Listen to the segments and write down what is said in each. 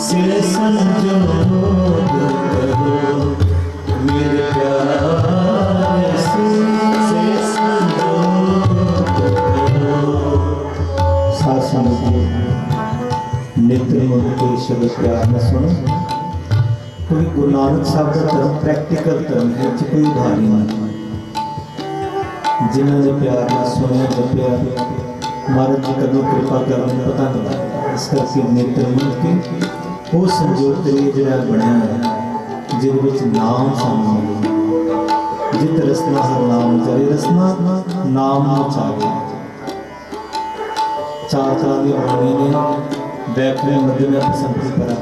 से संजोग करो मेरे प्यारे से संजोग करो। साथ संगत नित्य मुक्ति शब्द प्यार न सुनो, क्योंकि गुरु नानक साहब का धर्म प्रैक्टिकल धर्म है, कोई उधारी नहीं। जिन्होंने प्यार न सुने जपया महाराज जी कदों कृपा कर पता नहीं लगता। इस करके नेत्र मुक्ति वो संजोग तरीके जरा बनया है जिद नाम सामने जित रसना हर नाम चाहे रसना नाम चाहे। चार तरह की वाणी ने बैठने मध्य में संति परा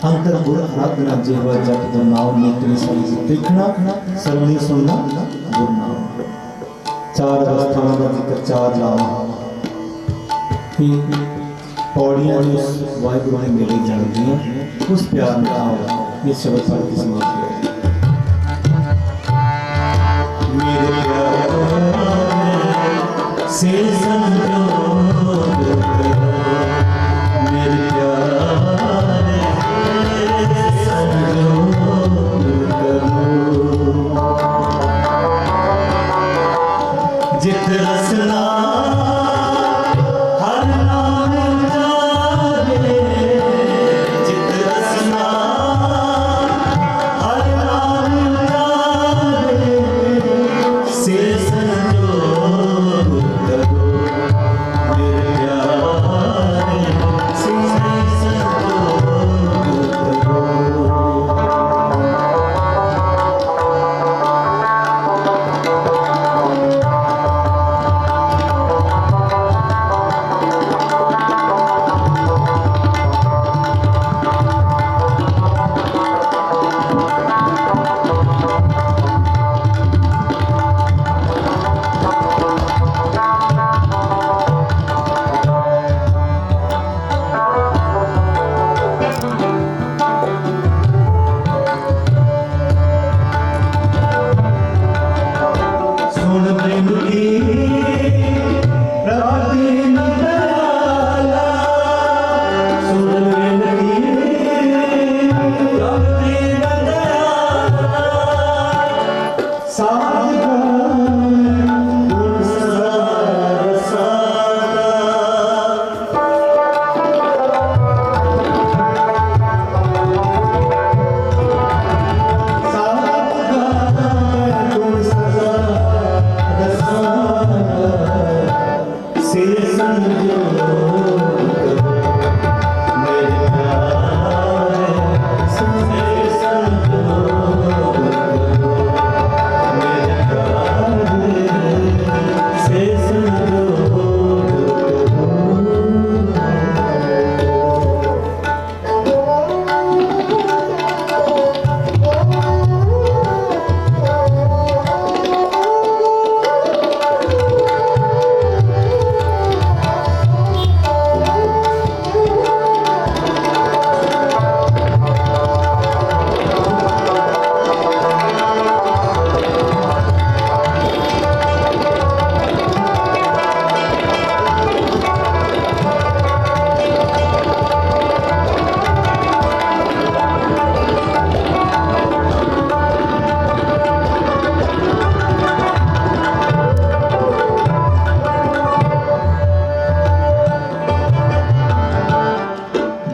अंतर गुर आराधना जेवा जप तो नाम नेत्र संति देखना सरवणी सुनना गुरु नाम। चार अवस्थाओं का जिक्र चार लाभ पौड़ियाँ जो उस वाहिगुरु ने मिली जाती हैं उस प्यार में आओ। इस शब्द पर की समाप्ति मेरे प्यार से संजोग करो मेरे प्यार से संजोग करो। जित रसना हर नाम जागे, जित रसना हर नाम जागे, से संजोग करो मेरे प्यारे से संजोग करो।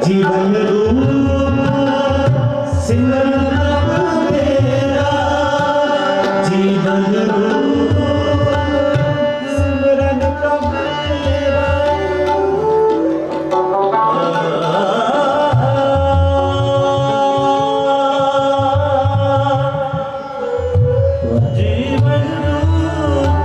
जीवन रूप सिमरन तेरा, जीवन रूप सिमरन तेरा। जीवन रूप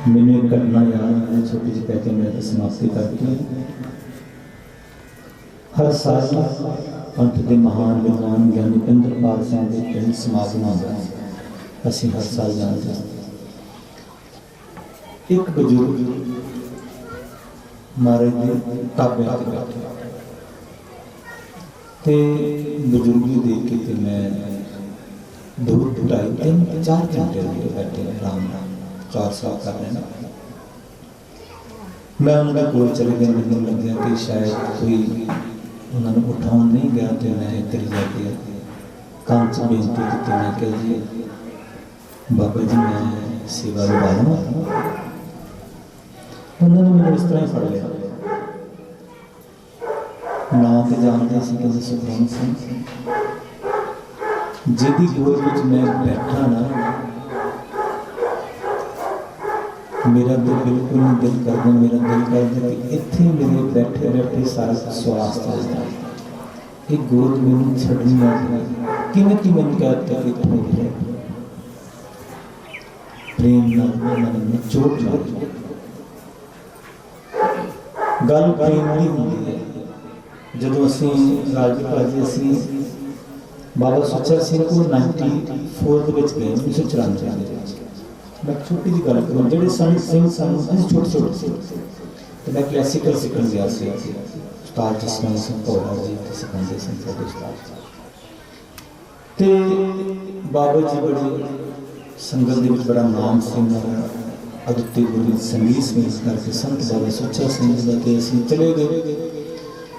मैंने एक घटना याद है छोटी जी कहते मैं समाप्ति करती हूँ। हर साल पंथ के महान विद्वान ज्ञानी इंद्रपाल सिंह के पिंड समागम होता है, असीं हर साल जाते हैं। एक बजुर्ग मारे ढाबे आके बैठे ते बुजुर्गी देख के ते मैं 2-2.5-3-4 घंटे बैठे आराम नाल 4 साल कर रहे हैं। मैं उन्होंने कोल चले गया, मैंने लगे कि शायद कोई उन्होंने उठाउन नहीं गया तो मैं इधर जाके काम से बेनती की। मैं कहा जी बाबा जी मैं सेवा लगा लूँ। उन्होंने मैंने इस तरह फड़ लिया, नाम तो जानते सी कि सुखराम सिंह जिहदी गोद विच मैं बैठा ना, मेरा तो बिल्कुल नहीं दिल करता। मेरा दिल करता कि इत्थे मेरे बैठे बैठे सारा स्वास्थ्य हो जाए। एक गोद मैनूं छड्डनी ना किवें कि मैनूं कहता कि इत्थों प्रेम नाल मन में चोट लग गल प्रेम दी हुंदी है। जदों असीं राजी भाजी असीं बाबा सुच्चा सिंह को 94 ਦੇ ਵਿੱਚ ਗਏ 1994 ਦੇ ਵਿੱਚ। मैं छोटी जी गल करूँ जो सिंह सानू छोटे छोटे से तो मैं क्लैसिकल सीखन गया उस्ताद जसवंत सिंह भौरा जी सिखाते सन साडे उस्ताद। तो बाबा जी बड़ी संगत दे विच बड़ा नाम से अदुत्ती गुरु संगीत में इस करके संत बाबा सुच्चा सिंह जी दा ते असीं चले गए।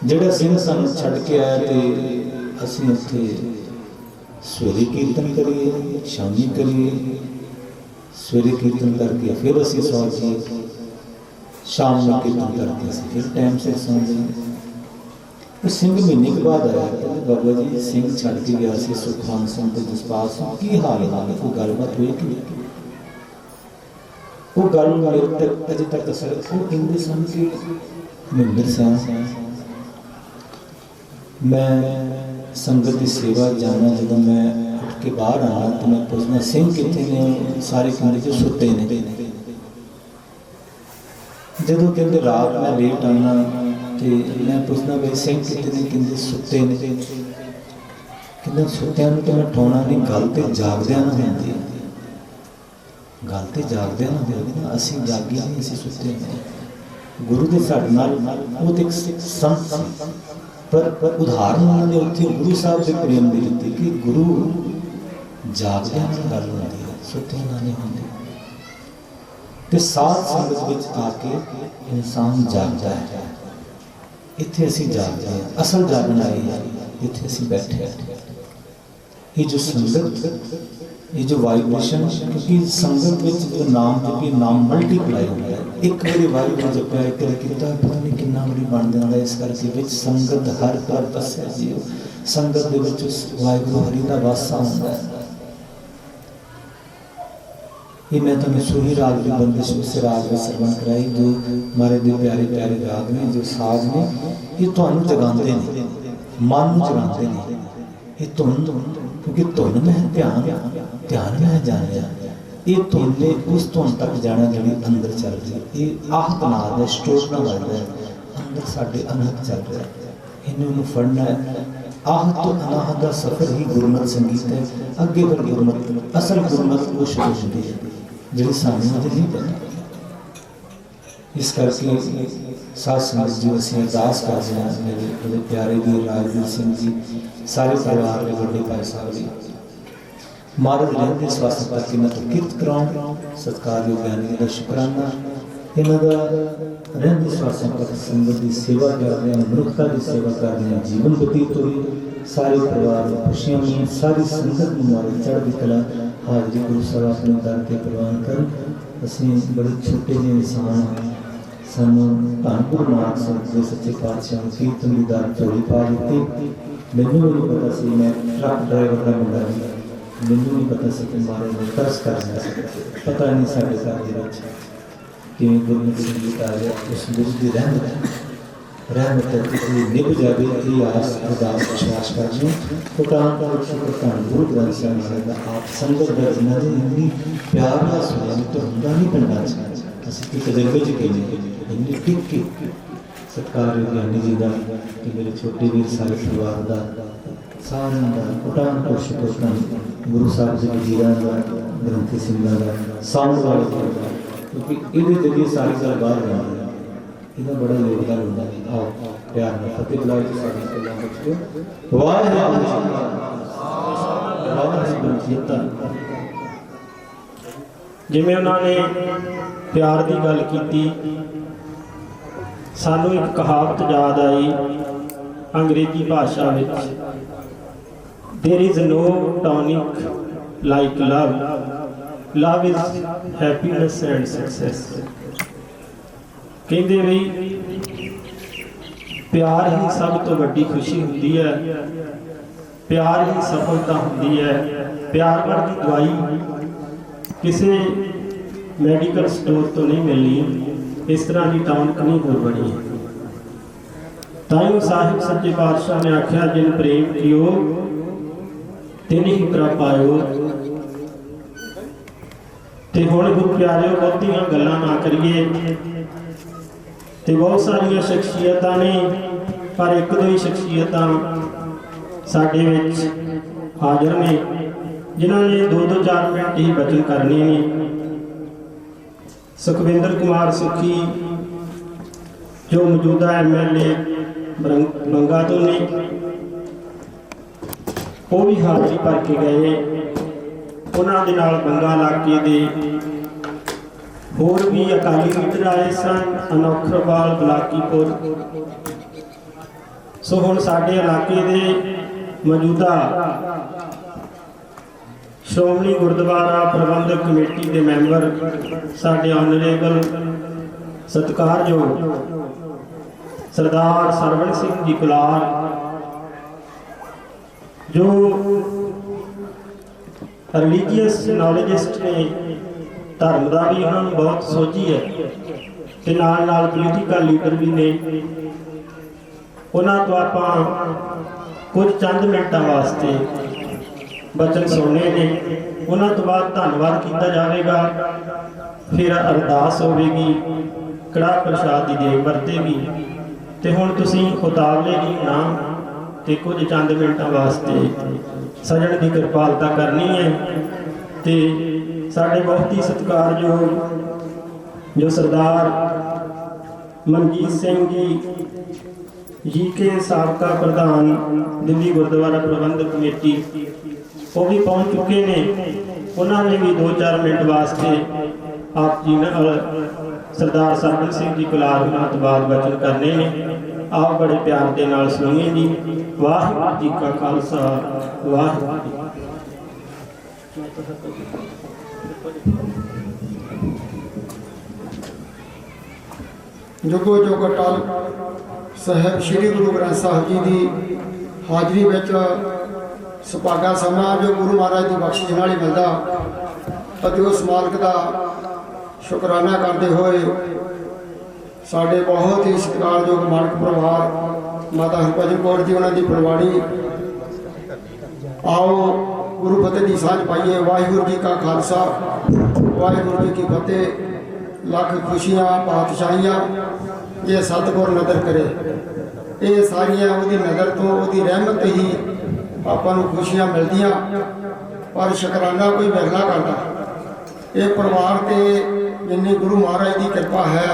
जिहड़ा सिंह सानू छड्ड के आया तो असीं उत्थे सवेरे कीर्तन करिए, शामी करिए, सवेरे कीर्तन करके फिर असीं सौ जाइए, शाम में कीर्तन करके फिर टाइम से सौ जाइए। तो सिंह महीने के बाद आया बाबा जी सिंह छड्ड के गया सी सुखराम सिंह ते जसपाल सिंह की हाल कोई गलबात हुई कि वो गल मेरे तक अजे तक असर वो कहते सन कि महेंद्र सिंह मैं संगत की सेवा जाना जब मैं उठ के बाहर आना तो मैं पूछना सिंह कितने ने, सारे कहते जो सुते ने। जदों कहते रात मैं लेट आना तो मैं पूछना भाई सिंह कितने ने, कहते सुते ने। कहते सुत्या तो मैं उठाना नहीं, गल तो जागद्या ना होंदी, गल तो जागद्या ना होंदी ना, असीं जागी नहीं असीं सुते हैं। गुरु के साडे नाल वो तो एक संत पर उदाहरण उन्होंने उत्थे गुरु साहब के प्रेम दी दित्ती कि गुरु जागदे नाल गल होंदी है, सुत्ते नाल नहीं होंदी। ते साथ संगत विच आके इंसान जागदा है। इत्थे असीं जागदे हैं, असल जागण आए हैं, इत्थे असीं बैठे हैं। ये जो संगत, ये जो वाइब्रेशन, क्योंकि संगत विच जो नाम जपी नाम मल्टीप्लाई होता है। एक बारी वाहिगुरू जपया एक बारी कीता पता नहीं कितना बारी बन जाता। इस करके विच संगत हर घर बसया जी, संगत दे विच वाहिगुरू हरि दा वासा हुंदा है। ये मैं तुम्हें सोही राग की बंदिश उस राग में श्रवण कराई जो हमारे दे प्यारे प्यारे राग ने, जो साज ने, ये तुहानू जगांदे ने, मन नू जगांदे ने। ये धुन क्योंकि धुन में ध्यान ध्यान में जाने ये धुन ने उस धुन तक जाना जी अंदर चल रही है। ये आहत नाद है, स्टोरना लगता है अंदर साढ़े अनहत चल रहा है, इन्होंने फड़ना है। आहत तो अनाहत का सफर ही गुरमत संगीत है। अगे फिर गुरमत असल गुरमत वो शुरू होती है जी सानू नहीं पता। इस करके साथ संगत जी असीं अरदास कर रहे हैं मेरे प्यारे वीर राजवीर सिंह जी, सारे परिवार के बड़े भाई साहब जी महाराज रहते इस वास्ते करके मैं तो किरत कराऊँ सत्कार योग ज्ञानी का शुकराना इन्हां दा रहंदी स्वासां तक संगत की सेवा करते हैं, मनुखता की सेवा करते हैं, जीवन बतीत हुई सारे परिवार खुशियां में सारी संगत मारे चढ़ती कला हाजरी गुरु साहब अपने दर के प्रवान कर। असीं बड़े छोटे ਜਿਹੇ इंसान सानू धन गुरु नानक साहिब के सच्चे पातशाह कीर्तन की दर झोली पा दी। मैनू भी नहीं पता सी, मैं ट्रक ड्राइवर का मुंडा जी, मैनू नहीं पता सी कि मारे में तरस करना पता नहीं साढ़े घर के किवें गुरमुख संगीत आ गया। उस गुरु की रहमत किसी निभ जाए ये आस अरदास विश्वास करनी कुटान का शुक्रकान गुरु ग्रंथ साहिब महाराज का आप संगत का जिन्हों ने इन्नी प्यार ना सुनिया तो होंगे नहीं पिंडा असं तजर्बे च कही इन्नी टिक सत्कार ज्ञानी जी का कि मेरे छोटे वीर सारे परिवार का सारे का कुटान का शुक्रकान गुरु साहब जी जीरा का ग्रंथी सिंह का साउंड वाले क्योंकि ये जरिए सारी साल बाहर रहा इहदा बड़ा योगदान होता है। आओ प्यार में फतेह बुलाओ जी सारे गल्लां बच्चों वाहिगुरू। जिवें उन्होंने प्यार की गल की, सानू एक कहावत याद आई अंग्रेजी भाषा में, there is no tonic like love, love is happiness and success. कहते भी प्यार ही सब तो वड्डी खुशी होती है, प्यार ही सफलता होती है। प्यार वर्गी दवाई किसी मैडिकल स्टोर तो नहीं मिलनी, इस तरह की टॉनिक नहीं हो बनी। ताइयों साहिब सच्चे पातशाह ने आख्या जिन प्रेम कियो तिन ही प्रभ पायो। ते हुण गुरु प्यारिओ बहुतियां गल्लां ना करिए, ते बहुत सारिया शख्सियत ने पर एक दो ही शख्सियत साडे विच हाजिर ने जिन्होंने 2-4 मिनट ही बचन करने ने। सुखविंदर कुमार सुखी जो मौजूदा MLA बंगा तो ने, वो भी हाजिरी भर के गए। उन्होंने नाल बंगा इलाके दे होर भी अकाली लीडर आए सन, अनोखरवाल बलाकीपुर। सो हुण साडे इलाके दे मौजूदा श्रोमणी गुरुद्वारा प्रबंधक कमेटी के मैंबर साडे ऑनरेबल सत्कारयोग सरदार सरवण सिंह जी कुलार, जो रिलीजियस नॉलेजिस्ट ने, धर्म का भी उन्होंने बहुत सोची है, ते नाल नाल पोलीटिकल लीडर भी ने। उन्होंने तो आप कुछ चंद मिनटों वास्ते बचन सुनने ने, उन्होंने तो बाद धन्यवाद किया जाएगा, फिर अरदास होगी, कड़ाह प्रसाद की देग वरतेगी। तो हुण तुसीं उतावले नहीं होना, तो कुछ चंद मिनटों वास्ते सजण की कृपालता करनी है। तो साढ़े बहुत ही सत्कारयोग जो सरदार मनजीत सिंह जी के साबका प्रधान दिल्ली गुरुद्वारा प्रबंधक कमेटी, वो भी पहुँच चुके हैं। उन्होंने भी 2-4 मिनट वास्ते आप जी सरदार सरवण सिंह जी कुलार होने तो बाद वचन करने ने। आप बड़े प्यार के नाल सुनिए जी। वाहिगुरू जी का खालसा, वाहिगुरू जी। जुगो जुग अटल साहब श्री गुरु ग्रंथ साहिब जी की हाजरी में सुभागा समा जो गुरु महाराज की बख्शिश नाल ही मिलता, अते उस मालक का शुकराना करते हुए साढ़े बहुत ही सत्कारयोग मानक परिवार माता हरभजन कौर जी उन्होंने परवाड़ी, आओ गुरु फतेह की सांझ पाइए। वाहिगुरू जी का खालसा, वाहिगुरू जी की फतेह। लख खुशियाँ पातशाहियाँ ये सतगुर नज़र करे, ये सारिया उसकी नज़र तो उसकी रहमत ही आपां नूं खुशियाँ मिलदियां, पर शुकराना कोई बिरला करता। ये परिवार के जिन्नी गुरु महाराज की कृपा है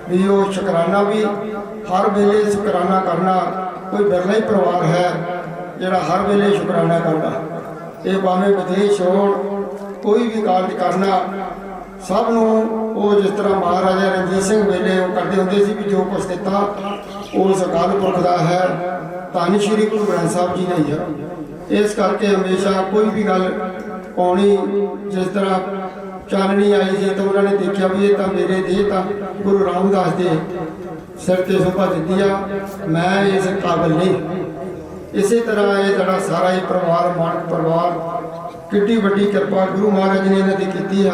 भी वो शुकराना भी हर वेले शुकराना करना कोई बिरला ही परिवार है जिहड़ा हर वेले शुकराना करता। ये भावें विदेश हो कोई भी कार्य करना ਸਭ ਨੂੰ ਉਹ ਜਿਸ ਤਰ੍ਹਾਂ ਮਹਾਰਾਜਾ ਰਣਜੀਤ ਸਿੰਘ ਵੇਲੇ ਉਹ ਕਰਦੇ ਹੁੰਦੇ ਸੀ ਵੀ ਜੋ ਕੁਛ ਦਿੱਤਾ ਉਸ ਅਕਾਲ ਪੁਰਖ ਦਾ ਹੈ, ਧੰਨ ਸ਼੍ਰੀ ਗੁਰੂ ਗ੍ਰੰਥ ਸਾਹਿਬ ਜੀ ਨੇ ਹੈ। ਇਸ ਕਰਕੇ ਹਮੇਸ਼ਾ ਕੋਈ ਵੀ ਗੱਲ ਆਉਣੀ, ਜਿਸ ਤਰ੍ਹਾਂ ਚਾਨਣੀ ਆਈ ਸੀ ਤਾਂ ਉਹਨਾਂ ਨੇ ਦੇਖਿਆ ਵੀ ਇਹ ਤਾਂ ਮੇਰੇ ਦੇਹ ਤਾਂ ਗੁਰੂ ਰਾਮਦਾਸ ਦੇ ਸਿਰ ਤੇ ਸ਼ੋਭਾ ਦਿੱਤੀ ਆ, ਮੈਂ ਇਸ ਕਾਬਿਲ ਨਹੀਂ। ਇਸੇ ਤਰ੍ਹਾਂ ਇਹ ਜਿਹੜਾ ਸਾਰਾ ਹੀ ਪਰਿਵਾਰ, ਮਾਨਕ ਪਰਿਵਾਰ, ਕਿੱਡੀ ਵੱਡੀ ਕਿਰਪਾ ਗੁਰੂ ਮਹਾਰਾਜ ਨੇ ਇਹਨਾਂ ਦੀ ਕੀਤੀ ਆ।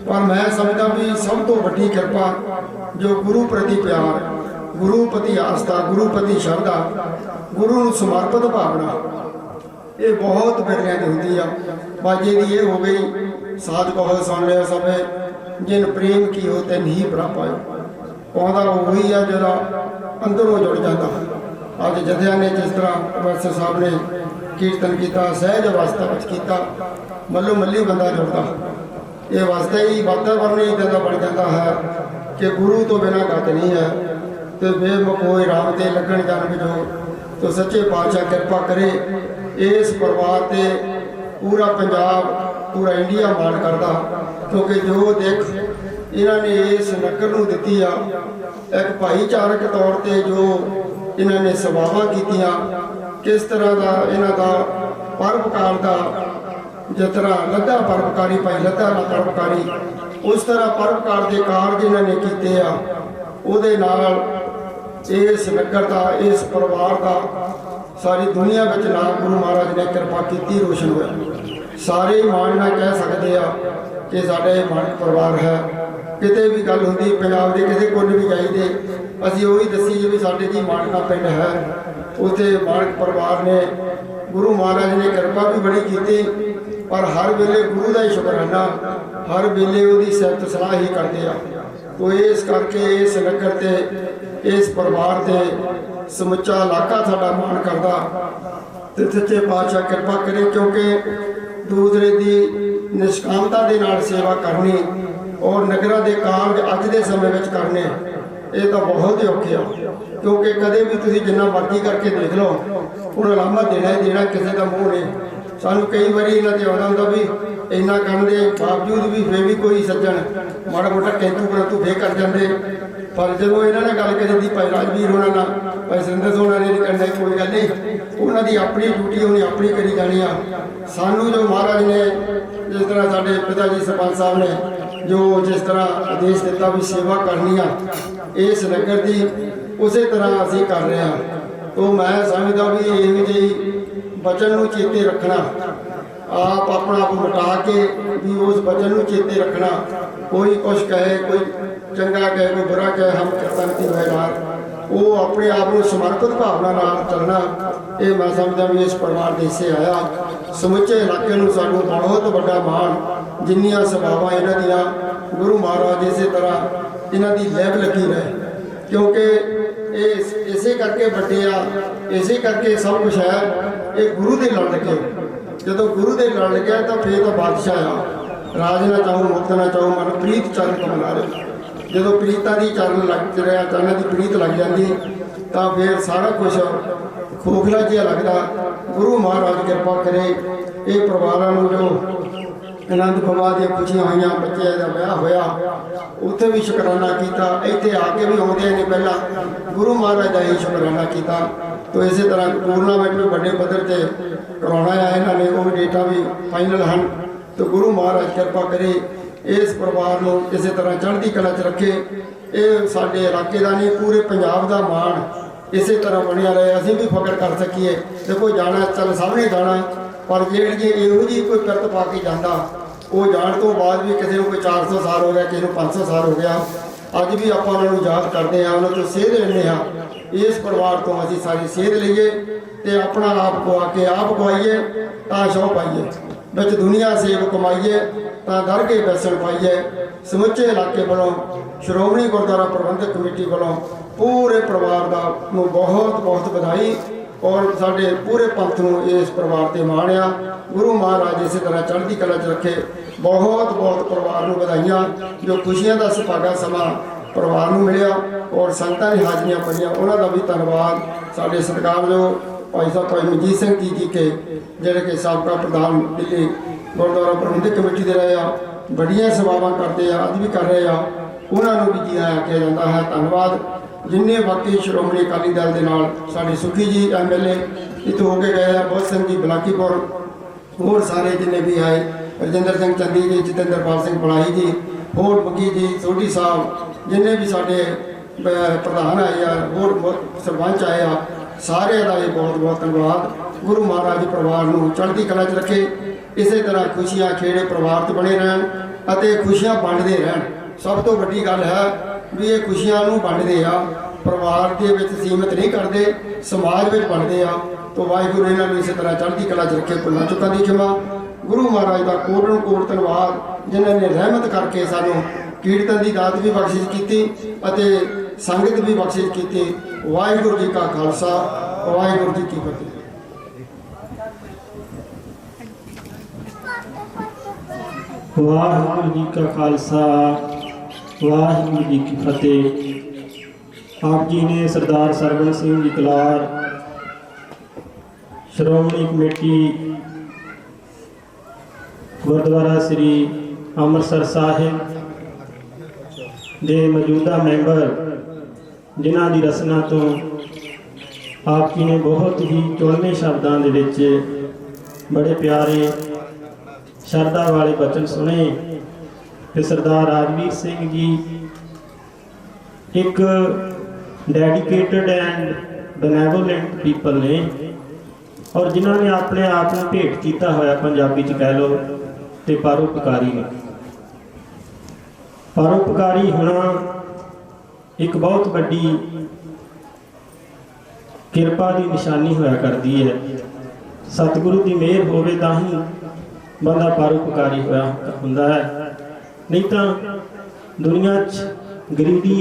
ਪਰ ਮੈਂ ਸਮਝਦਾ ਵੀ ਸਭ ਤੋਂ ਵੱਡੀ ਕਿਰਪਾ ਜੋ ਗੁਰੂ ਪ੍ਰਤੀ ਪਿਆਰ, ਗੁਰੂ ਪ੍ਰਤੀ ਆਸਥਾ, ਗੁਰੂ ਪ੍ਰਤੀ ਸ਼ਰਧਾ, ਗੁਰੂ ਨੂੰ ਸਮਰਪਿਤ ਭਾਵਨਾ, ਇਹ ਬਹੁਤ ਬਿਰਲਿਆਂ ਦੀ ਹੁੰਦੀ ਆ। ਬਾਜੇ ਦੀ ਇਹ ਹੋ ਗਈ, ਸਾਧ ਕਹੋ ਸੁਣ ਲਿਆ ਸਭੇ, ਜਿਨ ਪ੍ਰੇਮ ਕੀ ਹੋ ਤੈਨ ਹੀ ਪ੍ਰਾਪਾਇਓ। ਕਹਿੰਦਾ ਉਹੀ ਆ ਜਿਹੜਾ ਅੰਦਰੋਂ ਜੁੜ ਜਾਂਦਾ। ਅੱਜ ਜਥਿਆਂ ਨੇ ਜਿਸ ਤਰ੍ਹਾਂ ਵਰਸਰ ਸਾਹਿਬ ਨੇ ਕੀਰਤਨ ਕੀਤਾ, ਸਹਿਜ ਅਵਸਥਾ ਵਿੱਚ ਕੀਤਾ, ਮੱਲੋ ਮੱਲੀ ਬੰਦਾ ਜੁੜਦਾ। ਇਹ ਅਵਸਥਾ ਹੀ ਵਾਤਾਵਰਨ ਹੀ ਇੱਦਾਂ ਦਾ ਬਣ ਜਾਂਦਾ ਹੈ ਕਿ ਗੁਰੂ ਤੋਂ ਬਿਨਾਂ ਗਤ ਨਹੀਂ ਹੈ। ਤੇ ਬੇਮੁਖ ਹੋਏ ਰਾਮ ਤੇ ਲੱਗਣ ਜਨਮ ਜੋ, ਤੋ ਸੱਚੇ ਪਾਤਸ਼ਾਹ ਕਿਰਪਾ ਕਰੇ। ਇਸ ਪਰਿਵਾਰ ਤੇ ਪੂਰਾ ਪੰਜਾਬ, ਪੂਰਾ ਇੰਡੀਆ ਮਾਣ ਕਰਦਾ, ਕਿਉਂਕਿ ਜੋ ਦੇਖ ਇਹਨਾਂ ਨੇ ਇਸ ਨਗਰ ਨੂੰ ਦਿੱਤੀ ਆ, ਇੱਕ ਭਾਈਚਾਰਕ ਤੌਰ ਤੇ ਜੋ ਇਹਨਾਂ ਨੇ ਸੇਵਾਵਾਂ ਕੀਤੀਆਂ, ਕਿਸ ਤਰ੍ਹਾਂ ਦਾ ਇਹਨਾਂ ਦਾ ਪਰਉਪਕਾਰ ਦਾ, ਜਿਸ ਤਰ੍ਹਾਂ ਲੱਧਾ ਪਰਉਪਕਾਰੀ ਭਾਈ ਲੱਧਾ ਦਾ ਪਰਉਪਕਾਰੀ, ਉਸ ਤਰ੍ਹਾਂ ਪਰਉਪਕਾਰ ਦੇ ਕਾਰਜ ਇਹਨਾਂ ਨੇ ਕੀਤੇ ਆ। ਉਹਦੇ ਨਾਲ ਇਸ ਨਗਰ ਦਾ, ਇਸ ਪਰਿਵਾਰ ਦਾ ਸਾਰੀ ਦੁਨੀਆ ਵਿੱਚ ਨਾਮ ਗੁਰੂ ਮਹਾਰਾਜ ਨੇ ਕਿਰਪਾ ਕੀਤੀ ਰੋਸ਼ਨ ਹੋਇਆ। ਸਾਰੇ ਮਾਣ ਨਾਲ ਕਹਿ ਸਕਦੇ ਆ ਕਿ ਸਾਡਾ ਇਹ ਮਾਨਕ ਪਰਿਵਾਰ ਹੈ। ਕਿਤੇ ਵੀ ਗੱਲ ਹੁੰਦੀ ਪੰਜਾਬ ਦੇ ਕਿਸੇ ਕੋਨੇ ਵੀ ਜਾਈਦੇ, ਅਸੀਂ ਉਹੀ ਦੱਸੀ ਵੀ ਸਾਡੇ ਜੀ ਮਾਨਕਾ ਪਿੰਡ ਹੈ, ਉੱਥੇ ਮਾਨਕ ਪਰਿਵਾਰ ਨੇ ਗੁਰੂ ਮਹਾਰਾਜ ਨੇ ਕਿਰਪਾ ਵੀ ਬੜੀ ਕੀਤੀ। ਪਰ ਹਰ ਵੇਲੇ ਗੁਰੂ ਦਾ ਹੀ ਸ਼ੁਕਰਾਨਾ, ਹਰ ਵੇਲੇ ਉਹਦੀ ਸਿਫਤ ਸਲਾਹ ਹੀ ਕਰਦੇ ਆ। ਤੋ ਇਸ ਕਰਕੇ ਇਸ ਨਗਰ ਤੇ, ਇਸ ਪਰਿਵਾਰ ਤੇ ਸਮੁੱਚਾ ਇਲਾਕਾ ਸਾਡਾ ਮਾਣ ਕਰਦਾ। ਤੇ ਸੱਚੇ ਪਾਤਸ਼ਾਹ ਕਿਰਪਾ ਕਰੇ, ਕਿਉਂਕਿ ਦੂਸਰੇ ਦੀ ਨਿਸ਼ਕਾਮਤਾ ਦੇ ਨਾਲ ਸੇਵਾ ਕਰਨੀ ਔਰ ਨਗਰਾਂ ਦੇ ਕਾਰਜ ਅੱਜ ਦੇ ਸਮੇਂ ਵਿੱਚ ਕਰਨੇ, ਇਹ ਤਾਂ ਬਹੁਤ ਹੀ ਔਖੇ ਆ। ਕਿਉਂਕਿ ਕਦੇ ਵੀ ਤੁਸੀਂ ਜਿੰਨਾ ਮਰਜ਼ੀ ਕਰਕੇ ਦੇਖ ਲਓ, ਉਹਨਾਂ ਲਾਮਾ ਦੇਣਾ ਹੀ ਦੇਣਾ, ਕਿਸੇ ਦਾ ਮੂੰਹ ਨਹੀਂ। ਸਾਨੂੰ ਕਈ ਵਾਰੀ ਇਹਨਾਂ ਤੇ ਆਉਂਦਾ ਹੁੰਦਾ ਵੀ ਇੰਨਾ ਕਰਨ ਦੇ ਬਾਵਜੂਦ ਵੀ ਫੇਰ ਵੀ ਕੋਈ ਸੱਜਣ ਮਾੜਾ ਮੋਟਾ ਕੈਂਤੂ ਪਰੰਤੂ ਫੇਰ ਕਰ ਜਾਂਦੇ। ਪਰ ਜਦੋਂ ਇਹਨਾਂ ਨੇ ਗੱਲ ਕਰੀ ਦੀ ਭਾਈ ਰਾਜਵੀਰ ਹੋਣਾ ਨਾਲ, ਭਾਈ ਸਿੰਦਰ ਹੋਣਾ ਨੇ ਕਹਿੰਦੇ ਕੋਈ ਗੱਲ ਨਹੀਂ, ਉਹਨਾਂ ਦੀ ਆਪਣੀ ਡਿਊਟੀ ਉਹਨੇ ਆਪਣੀ ਕਰੀ ਜਾਣੀ ਆ। ਸਾਨੂੰ ਜੋ ਮਹਾਰਾਜ ਨੇ, ਜਿਸ ਤਰ੍ਹਾਂ ਸਾਡੇ ਪਿਤਾ ਜੀ ਸਰਪੰਚ ਸਾਹਿਬ ਨੇ ਜੋ ਜਿਸ ਤਰ੍ਹਾਂ ਆਦੇਸ਼ ਦਿੱਤਾ ਵੀ ਸੇਵਾ ਕਰਨੀ ਆ ਇਸ ਨਗਰ ਦੀ, ਉਸੇ ਤਰ੍ਹਾਂ ਅਸੀਂ ਕਰ ਰਹੇ ਹਾਂ। ਤੋਂ ਮੈਂ ਸਮਝਦਾ ਵੀ ਇਹੋ ਜਿਹੀ ਬਚਨ ਨੂੰ ਚੇਤੇ ਰੱਖਣਾ, ਆਪ ਆਪਣਾ ਆਪ ਮਿਟਾ ਕੇ ਵੀ ਉਸ ਬਚਨ ਨੂੰ ਚੇਤੇ ਰੱਖਣਾ। ਕੋਈ ਕੁਛ ਕਹੇ, ਕੋਈ ਚੰਗਾ ਕਹੇ, ਕੋਈ ਬੁਰਾ ਕਹੇ, ਹਮ ਕੀਰਤਨ ਕੀ ਹੋਏਗਾ, ਉਹ ਆਪਣੇ ਆਪ ਨੂੰ ਸਮਰਪਿਤ ਭਾਵਨਾ ਨਾਲ ਚੱਲਣਾ। ਇਹ ਮੈਂ ਸਮਝਦਾ ਵੀ ਇਸ ਪਰਿਵਾਰ ਦੇ ਹਿੱਸੇ ਆਇਆ। ਸਮੁੱਚੇ ਇਲਾਕੇ ਨੂੰ ਸਾਨੂੰ ਬਹੁਤ ਵੱਡਾ ਮਾਣ, ਜਿੰਨੀਆਂ ਸੇਵਾਵਾਂ ਇਹਨਾਂ ਦੀਆਂ ਗੁਰੂ ਮਹਾਰਾਜ ਇਸੇ ਤਰ੍ਹਾਂ ਇਹਨਾਂ ਦੀ ਲੈਬ ਲੱਗੀ ਰਹੇ, ਕਿਉਂਕਿ ਇਹ ਇਸੇ ਕਰਕੇ ਵੱਡੇ ਆ, ਇਸੇ ਕਰਕੇ ਸਭ ਕੁਛ ਹੈ। ਇਹ ਗੁਰੂ ਦੇ ਲੜ ਲੱਗੇ, ਜਦੋਂ ਗੁਰੂ ਦੇ ਲੜ ਲੱਗਿਆ ਤਾਂ ਫੇਰ ਤਾਂ ਬਾਦਸ਼ਾਹ ਆ। ਰਾਜ ਨਾ ਚਾਹੂੰ ਮੁਕਤ ਨਾ ਚਾਹੂੰ, ਮਨ ਪ੍ਰੀਤ ਚਰਨ ਕਮਲਾਰੇ। ਜਦੋਂ ਪ੍ਰੀਤਾਂ ਦੀ ਚਰਨ ਲੱਗ ਰਿਹਾ, ਚਰਨਾਂ ਦੀ ਪ੍ਰੀਤ ਲੱਗ ਜਾਂਦੀ ਤਾਂ ਫਿਰ ਸਾਰਾ ਕੁਝ ਖੋਖਲਾ ਜਿਹਾ ਲੱਗਦਾ। ਗੁਰੂ ਮਹਾਰਾਜ ਕਿਰਪਾ ਕਰੇ, ਇਹ ਪਰਿਵਾਰਾਂ ਨੂੰ ਜੋ ਆਨੰਦ ਪਵਾ ਦੀਆਂ ਖੁਸ਼ੀਆਂ ਹੋਈਆਂ, ਬੱਚਿਆਂ ਦਾ ਵਿਆਹ ਹੋਇਆ, ਉੱਥੇ ਵੀ ਸ਼ੁਕਰਾਨਾ ਕੀਤਾ। ਇੱਥੇ ਆ ਕੇ ਵੀ ਆਉਂਦੇ ਨੇ ਪਹਿਲਾਂ ਗੁਰੂ ਮਹਾਰਾਜ ਦਾ ਹੀ ਸ਼ੁਕਰਾਨਾ ਕੀਤਾ। ਤੋ ਇਸੇ ਤਰ੍ਹਾਂ ਟੂਰਨਾਮੈਂਟ ਵੀ ਵੱਡੇ ਪੱਧਰ ਤੇ ਕਰਾਉਣਾ ਹੈ ਇਹਨਾਂ ਨੇ, ਉਹ ਡੇਟਾ ਵੀ ਫਾਈਨਲ ਹਨ। ਤੇ ਗੁਰੂ ਮਹਾਰਾਜ ਕਿਰਪਾ ਕਰੇ, ਇਸ ਪਰਿਵਾਰ ਨੂੰ ਇਸੇ ਤਰ੍ਹਾਂ ਚੜ੍ਹਦੀ ਕਲਾ 'ਚ ਰੱਖੇ। ਇਹ ਸਾਡੇ ਇਲਾਕੇ ਦਾ ਨਹੀਂ, ਪੂਰੇ ਪੰਜਾਬ ਦਾ ਮਾਣ ਇਸੇ ਤਰ੍ਹਾਂ ਬਣਿਆ ਰਹੇ, ਅਸੀਂ ਵੀ ਫਖਰ ਕਰ ਸਕੀਏ। ਦੇਖੋ ਜਾਣਾ ਚੱਲ ਸਭ ਨੇ ਜਾਣਾ, ਪਰ ਜਿਹੜੀ ਇਹੋ ਜਿਹੀ ਕੋਈ ਪਿਰਤ ਪਾ ਕੇ ਜਾਂਦਾ, ਉਹ ਜਾਣ ਤੋਂ ਬਾਅਦ ਵੀ ਕਿਸੇ ਨੂੰ ਕੋਈ 400 ਸਾਲ ਹੋ ਗਿਆ, ਕਿਸੇ ਨੂੰ 500 ਸਾਲ ਹੋ ਗਿਆ, ਅੱਜ ਵੀ ਆਪਾਂ ਉਹਨਾਂ ਨੂੰ ਯਾਦ ਕਰਦੇ ਹਾਂ, ਉਹਨਾਂ ਤੋਂ ਸੇਧ ਲੈਂਦੇ ਹਾਂ। ਇਸ ਪਰਿਵਾਰ ਤੋਂ ਅਸੀਂ ਸਾਰੀ ਸੇਧ ਲਈਏ ਤੇ ਆਪਣਾ ਆਪ ਗਵਾ ਕੇ ਆਪ ਗਵਾਈਏ ਤਾਂ ਸ਼ੋਅ ਪਾਈਏ, ਵਿੱਚ ਦੁਨੀਆ ਸੇਵ ਕਮਾਈਏ ਤਾਂ ਦਰ ਕੇ ਬੈਸਣ ਪਾਈਏ। ਸਮੁੱਚੇ ਇਲਾਕੇ ਵੱਲੋਂ, ਸ਼੍ਰੋਮਣੀ ਗੁਰਦੁਆਰਾ ਪ੍ਰਬੰਧਕ ਕਮੇਟੀ ਵੱਲੋਂ ਪੂਰੇ ਪਰਿਵਾਰ ਦਾ ਨੂੰ ਬਹੁਤ ਬਹੁਤ ਵਧਾਈ ਔਰ ਸਾਡੇ ਪੂਰੇ ਪੰਥ ਨੂੰ ਇਸ ਪਰਿਵਾਰ ਤੇ ਮਾਣ ਆ। ਗੁਰੂ ਮਹਾਰਾਜ ਇਸੇ ਤਰ੍ਹਾਂ ਚੜ੍ਹਦੀ ਕਲਾ 'ਚ ਰੱਖੇ। ਬਹੁਤ ਬਹੁਤ ਪਰਿਵਾਰ ਨੂੰ ਵਧਾਈਆਂ, ਜੋ ਖੁਸ਼ੀਆਂ ਦਾ ਸੁਭਾਗਾ ਸਮਾਂ ਪਰਿਵਾਰ ਨੂੰ ਮਿਲਿਆ ਔਰ ਸੰਗਤਾਂ ਦੀ ਹਾਜ਼ਰੀਆਂ ਪਈਆਂ, ਉਹਨਾਂ ਦਾ ਵੀ ਧੰਨਵਾਦ। ਸਾਡੇ ਸਤਿਕਾਰਯੋਗ ਭਾਈ ਸਾਹਿਬ ਭਾਈ ਮਨਜੀਤ ਸਿੰਘ ਜੀ ਕੇ ਜਿਹੜੇ ਕਿ ਸਾਬਕਾ ਪ੍ਰਧਾਨ ਦਿੱਲੀ ਗੁਰਦੁਆਰਾ ਪ੍ਰਬੰਧਕ ਕਮੇਟੀ ਦੇ ਰਹੇ ਆ, ਬੜੀਆਂ ਸੇਵਾਵਾਂ ਕਰਦੇ ਆ, ਅੱਜ ਵੀ ਕਰ ਰਹੇ ਆ, ਉਹਨਾਂ ਨੂੰ ਵੀ ਜੀ ਆਇਆਂ ਆਖਿਆ ਜਾਂਦਾ ਹੈ। ਧੰਨਵਾਦ। ਜਿੰਨੇ ਬਾਕੀ ਸ਼੍ਰੋਮਣੀ ਅਕਾਲੀ ਦਲ ਦੇ ਨਾਲ ਸਾਡੇ ਸੁਖੀ ਜੀ MLA ਇੱਥੋਂ ਹੋ ਕੇ ਗਏ ਆ, ਬਹੁਤ ਸਿੰਘ ਜੀ ਬਲਾਕੀਪੁਰ, ਹੋਰ ਸਾਰੇ ਜਿੰਨੇ ਵੀ ਆਏ, ਰਜਿੰਦਰ ਸਿੰਘ ਚੰਦੀ ਜੀ, ਜਤਿੰਦਰਪਾਲ ਸਿੰਘ ਪਲਾਹੀ ਜੀ, ਹੋਰ ਬੱਗੀ ਜੀ, ਸੋਢੀ ਸਾਹਿਬ, ਜਿੰਨੇ ਵੀ ਸਾਡੇ ਪ੍ਰਧਾਨ ਆਏ ਆ, ਹੋਰ ਸਰਪੰਚ ਆਏ ਆ, ਸਾਰਿਆਂ ਦਾ ਇਹ ਬਹੁਤ ਬਹੁਤ ਧੰਨਵਾਦ। ਗੁਰੂ ਮਹਾਰਾਜ ਪਰਿਵਾਰ ਨੂੰ ਚੜ੍ਹਦੀ ਕਲਾ 'ਚ ਰੱਖੇ, ਇਸੇ ਤਰ੍ਹਾਂ ਖੁਸ਼ੀਆਂ ਖੇੜੇ ਪਰਿਵਾਰ 'ਚ ਬਣੇ ਰਹਿਣ ਅਤੇ ਖੁਸ਼ੀਆਂ ਵੰਡਦੇ ਰਹਿਣ। ਸਭ ਤੋਂ ਵੱਡੀ ਗੱਲ ਹੈ ਵੀ ਇਹ ਖੁਸ਼ੀਆਂ ਨੂੰ ਵੰਡਦੇ ਆ, ਪਰਿਵਾਰ ਦੇ ਵਿੱਚ ਸੀਮਿਤ ਨਹੀਂ ਕਰਦੇ, ਸਮਾਜ ਵਿੱਚ ਵੰਡਦੇ ਆ। तो वाहिगुरू इन्हां नूं इसे तरह चढ़ती कला च रखे, भुल्लां चुकां दी खिमा। गुरु महाराज का कोटन कोट धन्नवाद जिन्होंने रहमत करके सानूं कीर्तन की दात भी बख्शिश की अते संगत भी बख्शिश की। वाहिगुरू जी का खालसा, वाहिगुरू जी की फतेह। वाहिगुरू जी का खालसा, वाहिगुरू जी की फतेह। आप जी ने सरदार सरवण सिंह जी कलार, श्रोमणी कमेटी गुरुद्वारा श्री अमृतसर साहिब के मौजूदा मैंबर जिन्हां दी रचना तो आप जी ने बहुत ही चुनवे शब्दों के विच बड़े प्यारे शरदा वाले बचन सुने कि सरदार राजवीर सिंह जी एक डेडिकेटेड एंड बेनेवोलेंट पीपल ने और जिन्होंने अपने आप को भेंट किया होया पंजाबी च कह लो तो परोपकारी ने। परोपकारी होना एक बहुत बड़ी किरपा की निशानी होया करती है। सतगुरु की मेहर होवे तां ही बंदा परोपकारी होया हुंदा है, नहीं तो दुनिया च गरीबी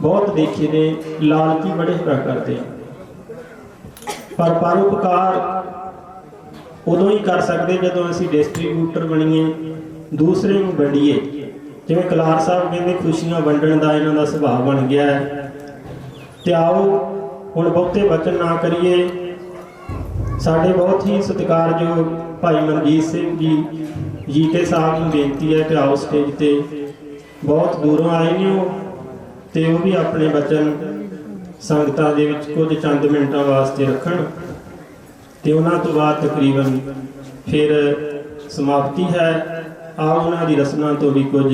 बहुत देखे ने, लालची बड़े होया करते हैं। पर परोपकार उदों ही कर सकते जदों असीं डिस्ट्रीब्यूटर बनीए, दूसरे नूं वंडीए। जिवें कलार साहब कहते खुशियां वंडण दा इन्हां दा सुभाव बन गया है। ते आओ हुण बहुते वचन ना करिए। साडे बहुत ही सत्कारयोग भाई मनजीत सिंह जी जीके साहब नूं बेनती है कि आओ स्टेज ते, बहुत दूरों आए ने ते वो भी अपने वचन संगतां दे विच कुछ चंद मिनटां वास्ते रखण ते उन्हां तो बाद तकरीबन फिर समाप्ति है। आओ उन्हां दी रचना तो भी कुछ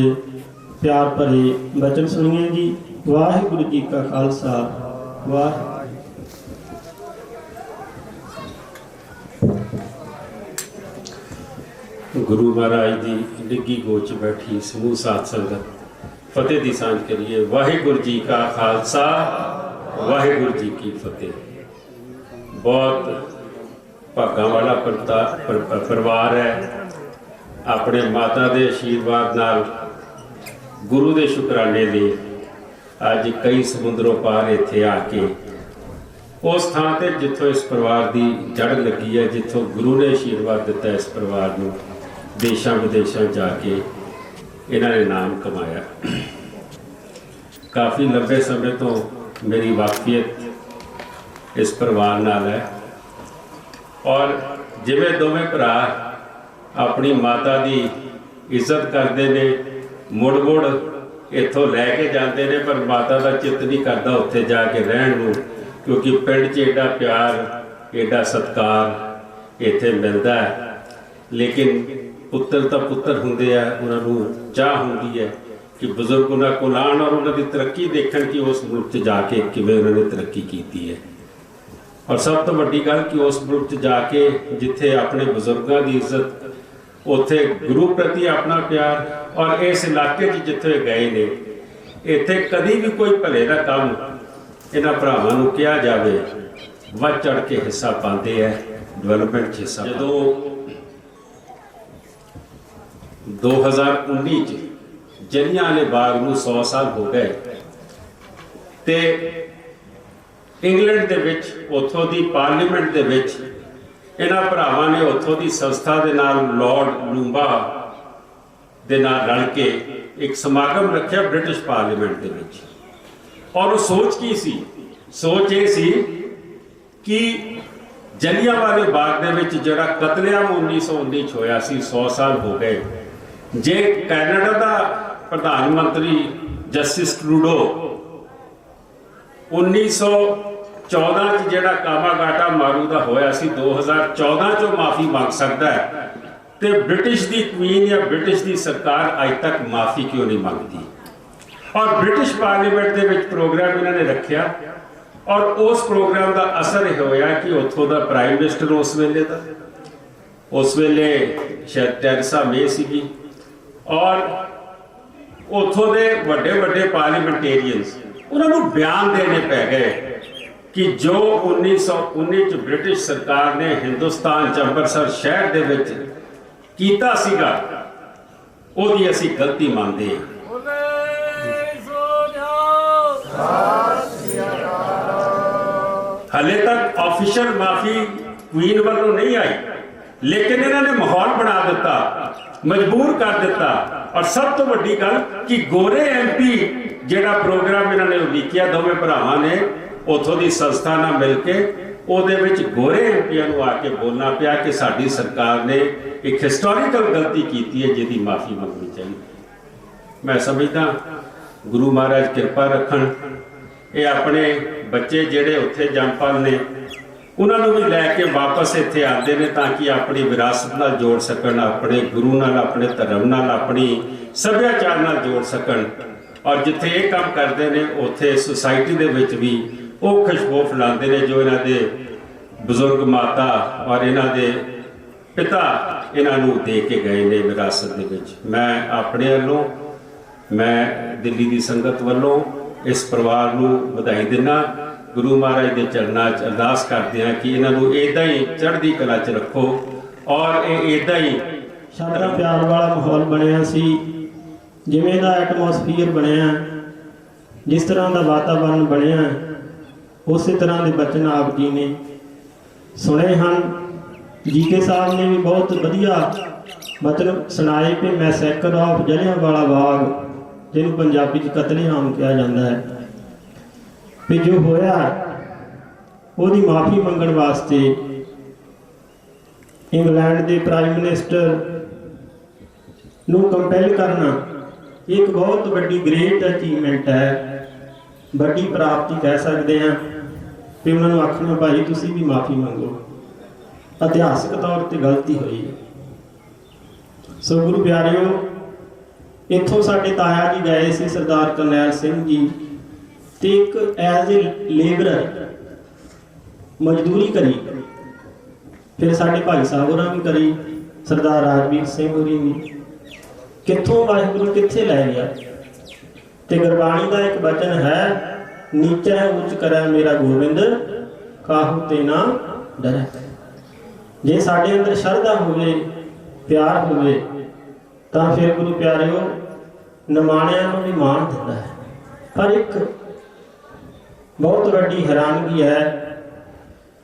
प्यार भरे वचन सुनिए जी। वाहिगुरू जी का खालसा, वाह। गुरु महाराज की डिग्गी गोच बैठी समूह साथ संगत फतेह दी सांझ करिए। वाहिगुरू जी का खालसा, वाहिगुरू जी की फतेह। बहुत भागां वाला परिवार है। अपने माता के आशीर्वाद नाल गुरु के शुकराने ने अज कई समुद्रों पार इत्थे आके उस थां ते जिथों इस परिवार की जड़ लगी है, जिथों गुरु ने आशीर्वाद दिता इस परिवार को, देशों विदेशों जाके इन्होंने नाम कमाया। काफ़ी लंबे समय तो मेरी वाकफियत इस परिवार नाल है और जिवें दोवें भरा अपनी माता की इज्जत करते ने, मुड़ मुड़ इत्थों लैके जाते हैं, पर माता का चित्त नहीं करता उत्थे जाके रहन नूं, क्योंकि पिंड च एडा प्यार एडा सत्कार इत्थे मिलता है। लेकिन पुत्तर तो पुत्तर हुंदे आ, उन्होंने चाह हुंदी है कि बुजुर्ग उन्होंने कोल आउण और उन्होंने तरक्की देखण कि उस मुल्क च जाके किवें उन्होंने तरक्की की है। और सब तो वड्डी गल कि उस मुल्क च जाके जिथे अपने बुजुर्गों की इज्जत, उत्थे गुरु प्रति अपना प्यार, और इस इलाके जिथे गए ने इत्थे कभी भी कोई भले का काम इन्हां भरावां नूं किया जाए वध चढ़ के हिस्सा पाते हैं, डिवेलपमेंट हिस्सा। जो 2019 जलियांवाले बाग नूं 100 साल हो गए ते इंग्लैंड दे विच उत्थों दी पार्लीमेंट दे विच इन्हां भरावां ने उत्थों दी संस्था दे नाल लॉर्ड लूंबा दे नाल रल के एक समागम रखा ब्रिटिश पार्लीमेंट दे विच। और वो सोच की सी? सोच ये सी कि जलियांवाले बाग दे विच जिहड़ा कतलेआम 1919 होया सी, 100 साल हो गए, ਜੇ ਕੈਨੇਡਾ ਦਾ ਪ੍ਰਧਾਨ ਮੰਤਰੀ ਜਸਟਿਸ ਟਰੂਡੋ 1914 ਚ ਜਿਹੜਾ ਕਾਮਾਗਾਟਾ ਮਾਰੂ ਦਾ ਹੋਇਆ ਸੀ 2014 ਚੋਂ ਮਾਫੀ ਮੰਗ ਸਕਦਾ ਹੈ, ਤੇ ਬ੍ਰਿਟਿਸ਼ ਦੀ ਕੁਈਨ ਜਾਂ ਬ੍ਰਿਟਿਸ਼ ਦੀ ਸਰਕਾਰ ਅੱਜ ਤੱਕ ਮਾਫੀ ਕਿਉਂ ਨਹੀਂ ਮੰਗਦੀ? ਔਰ ਬ੍ਰਿਟਿਸ਼ ਪਾਰਲੀਮੈਂਟ ਦੇ ਵਿੱਚ ਪ੍ਰੋਗਰਾਮ ਇਹਨਾਂ ਨੇ ਰੱਖਿਆ, ਔਰ ਉਸ ਪ੍ਰੋਗਰਾਮ ਦਾ ਅਸਰ ਇਹ ਹੋਇਆ ਕਿ ਉੱਥੋਂ ਦਾ ਪ੍ਰਾਈਮ ਮਿਨਿਸਟਰ ਉਸ ਵੇਲੇ ਸ਼ਾਇਦ ਟੈਰੇਸਾ ਮੇ ਸੀਗੀ, ਔਰ ਉੱਥੋਂ ਦੇ ਵੱਡੇ ਵੱਡੇ ਪਾਰਲੀਮੈਂਟੇਰੀਅਨਸ ਉਹਨਾਂ ਨੂੰ ਬਿਆਨ ਦੇਣੇ ਪੈ ਗਏ ਕਿ ਜੋ 1919 ਚ ਬ੍ਰਿਟਿਸ਼ ਸਰਕਾਰ ਨੇ ਹਿੰਦੁਸਤਾਨ ਚ ਅੰਮ੍ਰਿਤਸਰ ਸ਼ਹਿਰ ਦੇ ਵਿੱਚ ਕੀਤਾ ਸੀਗਾ, ਉਹਦੀ ਅਸੀਂ ਗਲਤੀ ਮੰਨਦੇ ਹਾਂ। ਹਾਲੇ ਤੱਕ ਆਫੀਸ਼ੀਅਲ ਮਾਫੀ ਕੁਈਨ ਵੱਲੋਂ ਨਹੀਂ ਆਈ, ਲੇਕਿਨ ਇਹਨਾਂ ਨੇ ਮਾਹੌਲ ਬਣਾ ਦਿੱਤਾ, ਮਜਬੂਰ ਕਰ ਦਿੱਤਾ। ਔਰ ਸਭ ਤੋਂ ਵੱਡੀ ਗੱਲ ਕਿ ਗੋਰੇ ਐਮਪੀ ਜਿਹੜਾ ਪ੍ਰੋਗਰਾਮ ਇਹਨਾਂ ਨੇ ਉਲੀਕਿਆ, ਦੋਵੇਂ ਭਰਾਵਾਂ ਨੇ ਉੱਥੋਂ ਦੀ ਸੰਸਥਾ ਨਾਲ ਮਿਲ ਕੇ ਉਹਦੇ ਵਿੱਚ ਗੋਰੇ ਐਮਪੀਆਂ ਨੂੰ ਆ ਕੇ ਬੋਲਣਾ ਪਿਆ ਕਿ ਸਾਡੀ ਸਰਕਾਰ ਨੇ ਇੱਕ ਹਿਸਟੋਰੀਕਲ ਗਲਤੀ ਕੀਤੀ ਹੈ ਜਿਹਦੀ ਮਾਫੀ ਮੰਗਣੀ ਚਾਹੀਦੀ। ਮੈਂ ਸਮਝਦਾ ਗੁਰੂ ਮਹਾਰਾਜ ਕਿਰਪਾ ਰੱਖਣ, ਇਹ ਆਪਣੇ ਬੱਚੇ ਜਿਹੜੇ ਉੱਥੇ ਜੰਮਪਲ ਨੇ ਉਹਨਾਂ ਨੂੰ ਵੀ ਲੈ ਕੇ ਵਾਪਸ ਇੱਥੇ ਆਉਂਦੇ ਨੇ ਤਾਂ ਕਿ ਆਪਣੀ ਵਿਰਾਸਤ ਨਾਲ ਜੋੜ ਸਕਣ, ਆਪਣੇ ਗੁਰੂ ਨਾਲ, ਆਪਣੇ ਧਰਮ ਨਾਲ, ਆਪਣੀ ਸੱਭਿਆਚਾਰ ਨਾਲ ਜੋੜ ਸਕਣ। ਔਰ ਜਿੱਥੇ ਇਹ ਕੰਮ ਕਰਦੇ ਨੇ ਉੱਥੇ ਸੁਸਾਇਟੀ ਦੇ ਵਿੱਚ ਵੀ ਉਹ ਖੁਸ਼ਬੂ ਫੈਲਾਉਂਦੇ ਨੇ ਜੋ ਇਹਨਾਂ ਦੇ ਬਜ਼ੁਰਗ ਮਾਤਾ ਔਰ ਇਹਨਾਂ ਦੇ ਪਿਤਾ ਇਹਨਾਂ ਨੂੰ ਦੇ ਕੇ ਗਏ ਨੇ ਵਿਰਾਸਤ ਦੇ ਵਿੱਚ। ਮੈਂ ਆਪਣੇ ਵੱਲੋਂ, ਮੈਂ ਦਿੱਲੀ ਦੀ ਸੰਗਤ ਵੱਲੋਂ ਇਸ ਪਰਿਵਾਰ ਨੂੰ ਵਧਾਈ ਦਿੰਦਾ। ਗੁਰੂ ਮਹਾਰਾਜ ਦੇ ਚਰਨਾਂ 'ਚ ਅਰਦਾਸ ਕਰਦੇ ਹਾਂ ਕਿ ਇਹਨਾਂ ਨੂੰ ਇੱਦਾਂ ਹੀ ਚੜ੍ਹਦੀ ਕਲਾ 'ਚ ਰੱਖੋ ਔਰ ਇਹ ਇੱਦਾਂ ਹੀ ਸਾਡਾ ਪਿਆਰ ਵਾਲਾ ਮਾਹੌਲ ਬਣਿਆ ਸੀ। ਜਿਵੇਂ ਦਾ ਐਟਮੋਸਫੀਅਰ ਬਣਿਆ, ਜਿਸ ਤਰ੍ਹਾਂ ਦਾ ਵਾਤਾਵਰਨ ਬਣਿਆ, ਉਸੇ ਤਰ੍ਹਾਂ ਦੇ ਬਚਨ ਆਪ ਜੀ ਨੇ ਸੁਣੇ ਹਨ। ਜੀਕੇ ਸਾਹਿਬ ਨੇ ਵੀ ਬਹੁਤ ਵਧੀਆ ਬਚਨ ਸੁਣਾਏ ਕਿ ਮੈਸੈਕਰ ਆਫ ਜਲਿਆਂਵਾਲਾ ਬਾਗ, ਜਿਹਨੂੰ ਪੰਜਾਬੀ 'ਚ ਕਤਲੇਆਮ ਕਿਹਾ ਜਾਂਦਾ ਹੈ, ਵੀ ਜੋ ਹੋਇਆ ਉਹਦੀ ਮਾਫੀ ਮੰਗਣ ਵਾਸਤੇ ਇੰਗਲੈਂਡ ਦੇ ਪ੍ਰਾਈਮ ਮਿਨਿਸਟਰ ਨੂੰ ਕੰਪੈਲ ਕਰਨਾ ਇੱਕ ਬਹੁਤ ਵੱਡੀ ਗ੍ਰੇਟ ਅਚੀਵਮੈਂਟ ਹੈ, ਵੱਡੀ ਪ੍ਰਾਪਤੀ ਕਹਿ ਸਕਦੇ ਹਾਂ। ਤੇ ਉਹਨਾਂ ਨੂੰ ਆਖਣਾ ਭਾਈ ਤੁਸੀਂ ਵੀ ਮਾਫੀ ਮੰਗੋ, ਇਤਿਹਾਸਕ ਤੌਰ ਤੇ ਗਲਤੀ ਹੋਈ। ਸੋ ਗੁਰੂ ਪਿਆਰਿਓ, ਇੱਥੋਂ ਸਾਡੇ ਤਾਇਆ ਜੀ ਗਏ ਸੀ ਸਰਦਾਰ ਕਰਨੈਲ ਸਿੰਘ ਜੀ, ਤੇ ਇੱਕ ਐਜ਼ ਏ ਲੇਬਰਰ ਮਜ਼ਦੂਰੀ ਕਰੀ। ਫਿਰ ਸਾਡੇ ਭਾਈ ਸਾਹਿਬ ਹੋਰਾਂ ਵੀ ਕਰੀ, ਸਰਦਾਰ ਰਾਜਵੀਰ ਸਿੰਘ ਹੋਰੀ ਵੀ। ਕਿੱਥੋਂ ਵਾਹਿਗੁਰੂ ਕਿੱਥੇ ਲੈ ਗਿਆ। ਤੇ ਗੁਰਬਾਣੀ ਦਾ ਇੱਕ ਬਚਨ ਹੈ, ਨੀਚਾ ਉੱਚ ਕਰੈ ਮੇਰਾ ਗੋਬਿੰਦ, ਕਾਹੂ ਤੇ ਨਾ ਡਰੈ। ਜੇ ਸਾਡੇ ਅੰਦਰ ਸ਼ਰਧਾ ਹੋਵੇ, ਪਿਆਰ ਹੋਵੇ, ਤਾਂ ਫਿਰ ਗੁਰੂ ਪਿਆਰਿਓ ਨਿਮਾਣਿਆਂ ਨੂੰ ਵੀ ਮਾਣ ਦਿੰਦਾ ਹੈ। ਪਰ ਇੱਕ ਬਹੁਤ ਵੱਡੀ ਹੈਰਾਨਗੀ ਹੈ,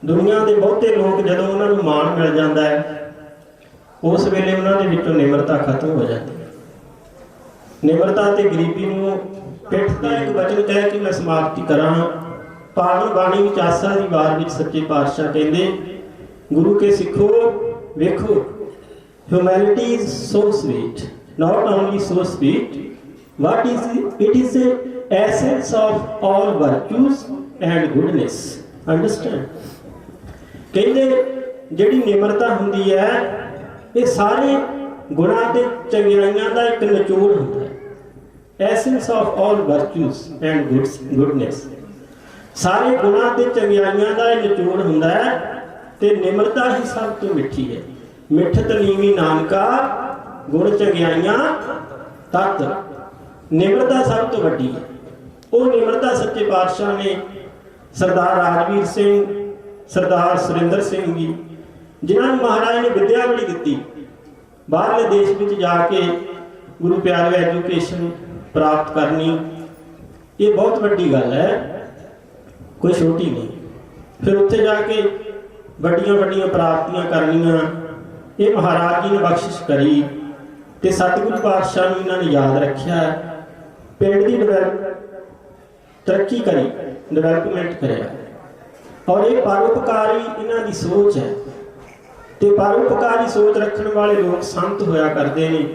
ਦੁਨੀਆ ਦੇ ਬਹੁਤੇ ਲੋਕ ਜਦੋਂ ਉਹਨਾਂ ਨੂੰ ਮਾਣ ਮਿਲ ਜਾਂਦਾ ਹੈ, ਉਸ ਵੇਲੇ ਉਹਨਾਂ ਦੇ ਵਿੱਚੋਂ ਨਿਮਰਤਾ ਖਤਮ ਹੋ ਜਾਂਦੀ ਹੈ। ਨਿਮਰਤਾ ਤੇ ਗਰੀਬੀ ਨੂੰ ਪਿੱਠ ਦਾ ਇੱਕ ਬਚਨ ਕਹਿ ਕੇ ਮੈਂ ਸਮਾਪਤੀ ਕਰਾਂ। ਪਾਵਨ ਬਾਣੀ ਵਿੱਚ ਆਸਾ ਦੀ ਵਾਰ ਵਿੱਚ ਸੱਚੇ ਪਾਤਸ਼ਾਹ ਕਹਿੰਦੇ, ਗੁਰੂ ਕੇ ਸਿੱਖੋ ਵੇਖੋ, humanity is so sweet, not only so sweet, what is it? It is the essence of all virtues and goodness. Understand? ਕਹਿੰਦੇ ਜਿਹੜੀ ਨਿਮਰਤਾ ਹੁੰਦੀ ਹੈ, ਇਹ ਸਾਰੇ ਗੁਣਾਂ ਤੇ ਚੰਗਿਆਈਆਂ ਦਾ ਇੱਕ ਨਿਚੋੜ ਹੁੰਦਾ ਹੈ। Essence of all virtues and goodness, ਸਾਰੇ ਗੁਣਾਂ ਤੇ ਚੰਗਿਆਈਆਂ ਦਾ ਇਹ ਨਿਚੋੜ ਹੁੰਦਾ ਹੈ। ਤੇ ਨਿਮਰਤਾ ਹੀ ਸਭ ਤੋਂ ਮਿੱਠੀ ਹੈ। ਮਿੱਠਤ ਨੀਵੀਂ ਨਾਨਕਾ, ਗੁਣ ਚੰਗਿਆਈਆਂ ਤਤ। ਨਿਮਰਤਾ ਸਭ ਤੋਂ ਵੱਡੀ ਹੈ। ਉਹ ਨਿਮਰਤਾ ਸੱਚੇ ਪਾਤਸ਼ਾਹ ਨੇ ਸਰਦਾਰ ਰਾਜਵੀਰ ਸਿੰਘ, ਸਰਦਾਰ ਸੁਰਿੰਦਰ ਸਿੰਘ ਜੀ, ਜਿਨ੍ਹਾਂ ਨੂੰ ਮਹਾਰਾਜ ਨੇ ਵਿਦਿਆ ਬੜੀ ਦਿੱਤੀ, ਬਾਹਰਲੇ ਦੇਸ਼ ਵਿੱਚ ਜਾ ਕੇ ਗੁਰੂ ਪਿਆਰੇ ਐਜੂਕੇਸ਼ਨ ਪ੍ਰਾਪਤ ਕਰਨੀ, ਇਹ ਬਹੁਤ ਵੱਡੀ ਗੱਲ ਹੈ, ਕੋਈ ਛੋਟੀ ਨਹੀਂ। ਫਿਰ ਉੱਥੇ ਜਾ ਕੇ ਵੱਡੀਆਂ ਵੱਡੀਆਂ ਪ੍ਰਾਪਤੀਆਂ ਕਰਨੀਆਂ, ਇਹ ਮਹਾਰਾਜ ਜੀ ਨੇ ਬਖਸ਼ਿਸ਼ ਕਰੀ। ਤੇ ਸਤਿਗੁਰੂ ਪਾਤਸ਼ਾਹ ਨੂੰ ਇਹਨਾਂ ਨੇ ਯਾਦ ਰੱਖਿਆ, ਪਿੰਡ ਦੀ ਤਰੱਕੀ ਕਰੀ, ਡਿਵੈਲਪਮੈਂਟ ਕਰਿਆ। ਔਰ ਇਹ ਪਰਉਪਕਾਰੀ ਇਹਨਾਂ ਦੀ ਸੋਚ ਹੈ। ਤੇ ਪਰਉਪਕਾਰੀ ਸੋਚ ਰੱਖਣ ਵਾਲੇ ਲੋਕ ਸੰਤ ਹੋਇਆ ਕਰਦੇ ਨੇ।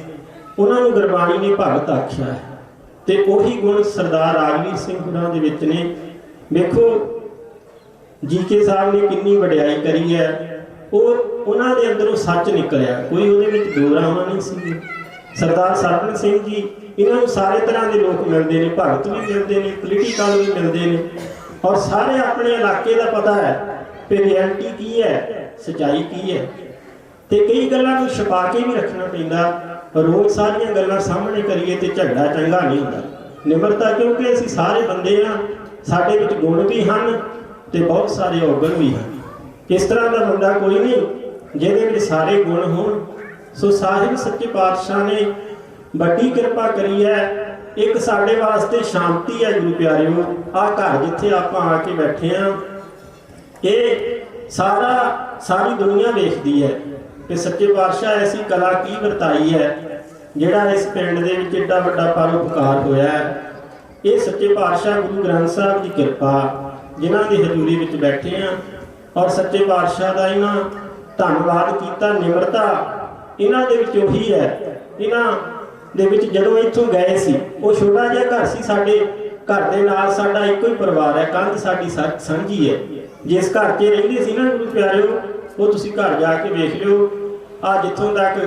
ਉਹਨਾਂ ਨੂੰ ਗੁਰਬਾਣੀ ਨੇ ਭਗਤ ਆਖਿਆ ਹੈ ਤੇ ਉਹੀ ਗੁਣ ਸਰਦਾਰ ਰਾਜਵੀਰ ਸਿੰਘ ਹੋਰਾਂ ਦੇ ਵਿੱਚ ਨੇ। ਵੇਖੋ ਜੀਕੇ ਸਾਹਿਬ ਨੇ ਕਿੰਨੀ ਵਡਿਆਈ ਕਰੀ ਹੈ। ਉਹਨਾਂ ਦੇ ਅੰਦਰੋਂ ਸੱਚ ਨਿਕਲਿਆ, ਕੋਈ ਉਹਦੇ ਵਿੱਚ ਦੋ ਰਾਵਾਂ ਨਹੀਂ ਸੀ। ਸਰਦਾਰ ਸਰਵਣ ਸਿੰਘ ਜੀ, ਇਹਨਾਂ ਨੂੰ ਸਾਰੇ ਤਰ੍ਹਾਂ ਦੇ ਲੋਕ ਮਿਲਦੇ ਨੇ, ਭਗਤ ਵੀ ਮਿਲਦੇ ਨੇ, ਪੋਲੀਟੀਕਲ ਵੀ ਮਿਲਦੇ ਨੇ, ਔਰ ਸਾਰੇ ਆਪਣੇ ਇਲਾਕੇ ਦਾ ਪਤਾ ਹੈ ਕਿ ਰਿਐਲਿਟੀ ਕੀ ਹੈ, ਸੱਚਾਈ ਕੀ ਹੈ। ਤੇ ਕਈ ਗੱਲਾਂ ਨੂੰ ਛੁਪਾ ਕੇ ਵੀ ਰੱਖਣਾ ਪੈਂਦਾ, ਰੋਜ਼ ਸਾਰੀਆਂ ਗੱਲਾਂ ਸਾਹਮਣੇ ਕਰੀਏ ਤੇ ਝਗੜਾ ਚੰਗਾ ਨਹੀਂ ਹੁੰਦਾ। ਨਿਮਰਤਾ, ਕਿਉਂਕਿ ਅਸੀਂ ਸਾਰੇ ਬੰਦੇ ਹਾਂ, ਸਾਡੇ ਵਿੱਚ ਗੁਣ ਵੀ ਹਨ ਤੇ ਬਹੁਤ ਸਾਰੇ ਔਗਣ ਵੀ ਹਨ। ਇਸ ਤਰ੍ਹਾਂ ਦਾ ਬੰਦਾ ਕੋਈ ਨਹੀਂ ਜਿਹਦੇ ਵਿੱਚ ਸਾਰੇ ਗੁਣ ਹੋਣ। ਸੋ ਸਾਹਿਬ ਸੱਚੇ ਪਾਤਸ਼ਾਹ ਨੇ ਵੱਡੀ ਕਿਰਪਾ ਕਰੀ ਹੈ। ਇੱਕ ਸਾਡੇ ਵਾਸਤੇ ਸ਼ਾਂਤੀ ਹੈ ਗੁਰੂ ਪਿਆਰਿਓ। ਆਹ ਘਰ ਜਿੱਥੇ ਆਪਾਂ ਆ ਕੇ ਬੈਠੇ ਹਾਂ, ਇਹ ਸਾਰੀ ਦੁਨੀਆ ਵੇਖਦੀ ਹੈ ਕਿ ਸੱਚੇ ਪਾਤਸ਼ਾਹ ਐਸੀ ਕਲਾ ਕੀ ਵਰਤਾਈ ਹੈ, ਜਿਹੜਾ ਇਸ ਪਿੰਡ ਦੇ ਵਿੱਚ ਏਡਾ ਵੱਡਾ ਪਰਉਪਕਾਰ ਹੋਇਆ ਹੈ। ਇਹ ਸੱਚੇ ਪਾਤਸ਼ਾਹ ਗੁਰੂ ਗ੍ਰੰਥ ਸਾਹਿਬ ਦੀ ਕਿਰਪਾ, ਜਿਨ੍ਹਾਂ ਦੀ ਹਜ਼ੂਰੀ ਵਿੱਚ ਬੈਠੇ ਹਾਂ, ਔਰ ਸੱਚੇ ਪਾਤਸ਼ਾਹ ਦਾ ਇਹਨਾਂ ਧੰਨਵਾਦ ਕੀਤਾ। ਨਿਮਰਤਾ ਇਹਨਾਂ ਦੇ ਵਿੱਚ ਉਹੀ ਹੈ। ਇਹਨਾਂ ਦੇ ਵਿੱਚ ਜਦੋਂ ਇੱਥੋਂ ਗਏ ਸੀ, ਉਹ ਛੋਟਾ ਜਿਹਾ ਘਰ ਸੀ, ਸਾਡੇ ਘਰ ਦੇ ਨਾਲ ਸਾਡਾ ਇੱਕੋ ਹੀ ਪਰਿਵਾਰ ਹੈ, ਕੰਧ ਸਾਡੀ ਸਾਂਝੀ ਹੈ। ਜਿਸ ਘਰ 'ਚ ਰਹਿੰਦੇ ਸੀ ਨਾ ਗੁਰੂ ਪਿਆਰਿਓ, ਉਹ ਤੁਸੀਂ ਘਰ ਜਾ ਕੇ ਵੇਖ ਲਿਓ। ਆ ਜਿੱਥੋਂ ਤੱਕ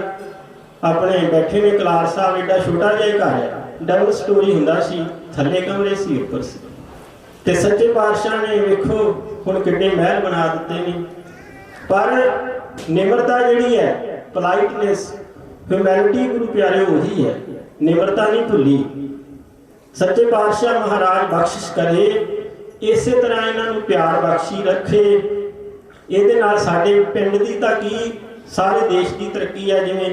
ਆਪਣੇ ਬੈਠੇ ਨੇ ਕਲਾਰ ਸਾਹਿਬ, ਏਡਾ ਛੋਟਾ ਜਿਹਾ ਘਰ ਹੈ, ਡਬਲ ਸਟੋਰੀ ਹੁੰਦਾ ਸੀ, ਥੱਲੇ ਕਮਰੇ ਸੀ, ਉੱਪਰ ਸੀ। ਤੇ ਸੱਚੇ ਪਾਤਸ਼ਾਹ ਨੇ ਵੇਖੋ ਹੁਣ ਕਿੰਨੇ ਮਹਿਲ ਬਣਾ ਦਿੱਤੇ ਨੇ। ਪਰ ਨਿਮਰਤਾ ਜਿਹੜੀ ਹੈ, ਪੋਲਾਈਟਨੈਸ, ਹਿਊਮੈਨਿਟੀ ਗੁਰੂ ਪਿਆਰੇ ਉਹੀ ਹੈ, ਨਿਮਰਤਾ ਨਹੀਂ ਭੁੱਲੀ। ਸੱਚੇ ਪਾਤਸ਼ਾਹ ਮਹਾਰਾਜ ਬਖਸ਼ਿਸ਼ ਕਰੇ, ਇਸੇ ਤਰ੍ਹਾਂ ਇਹਨਾਂ ਨੂੰ ਪਿਆਰ ਬਖਸ਼ੀ ਰੱਖੇ। ਇਹਦੇ ਨਾਲ ਸਾਡੇ ਪਿੰਡ ਦੀ ਤਾਂ ਕੀ, ਸਾਰੇ ਦੇਸ਼ ਦੀ ਤਰੱਕੀ ਹੈ। ਜਿਵੇਂ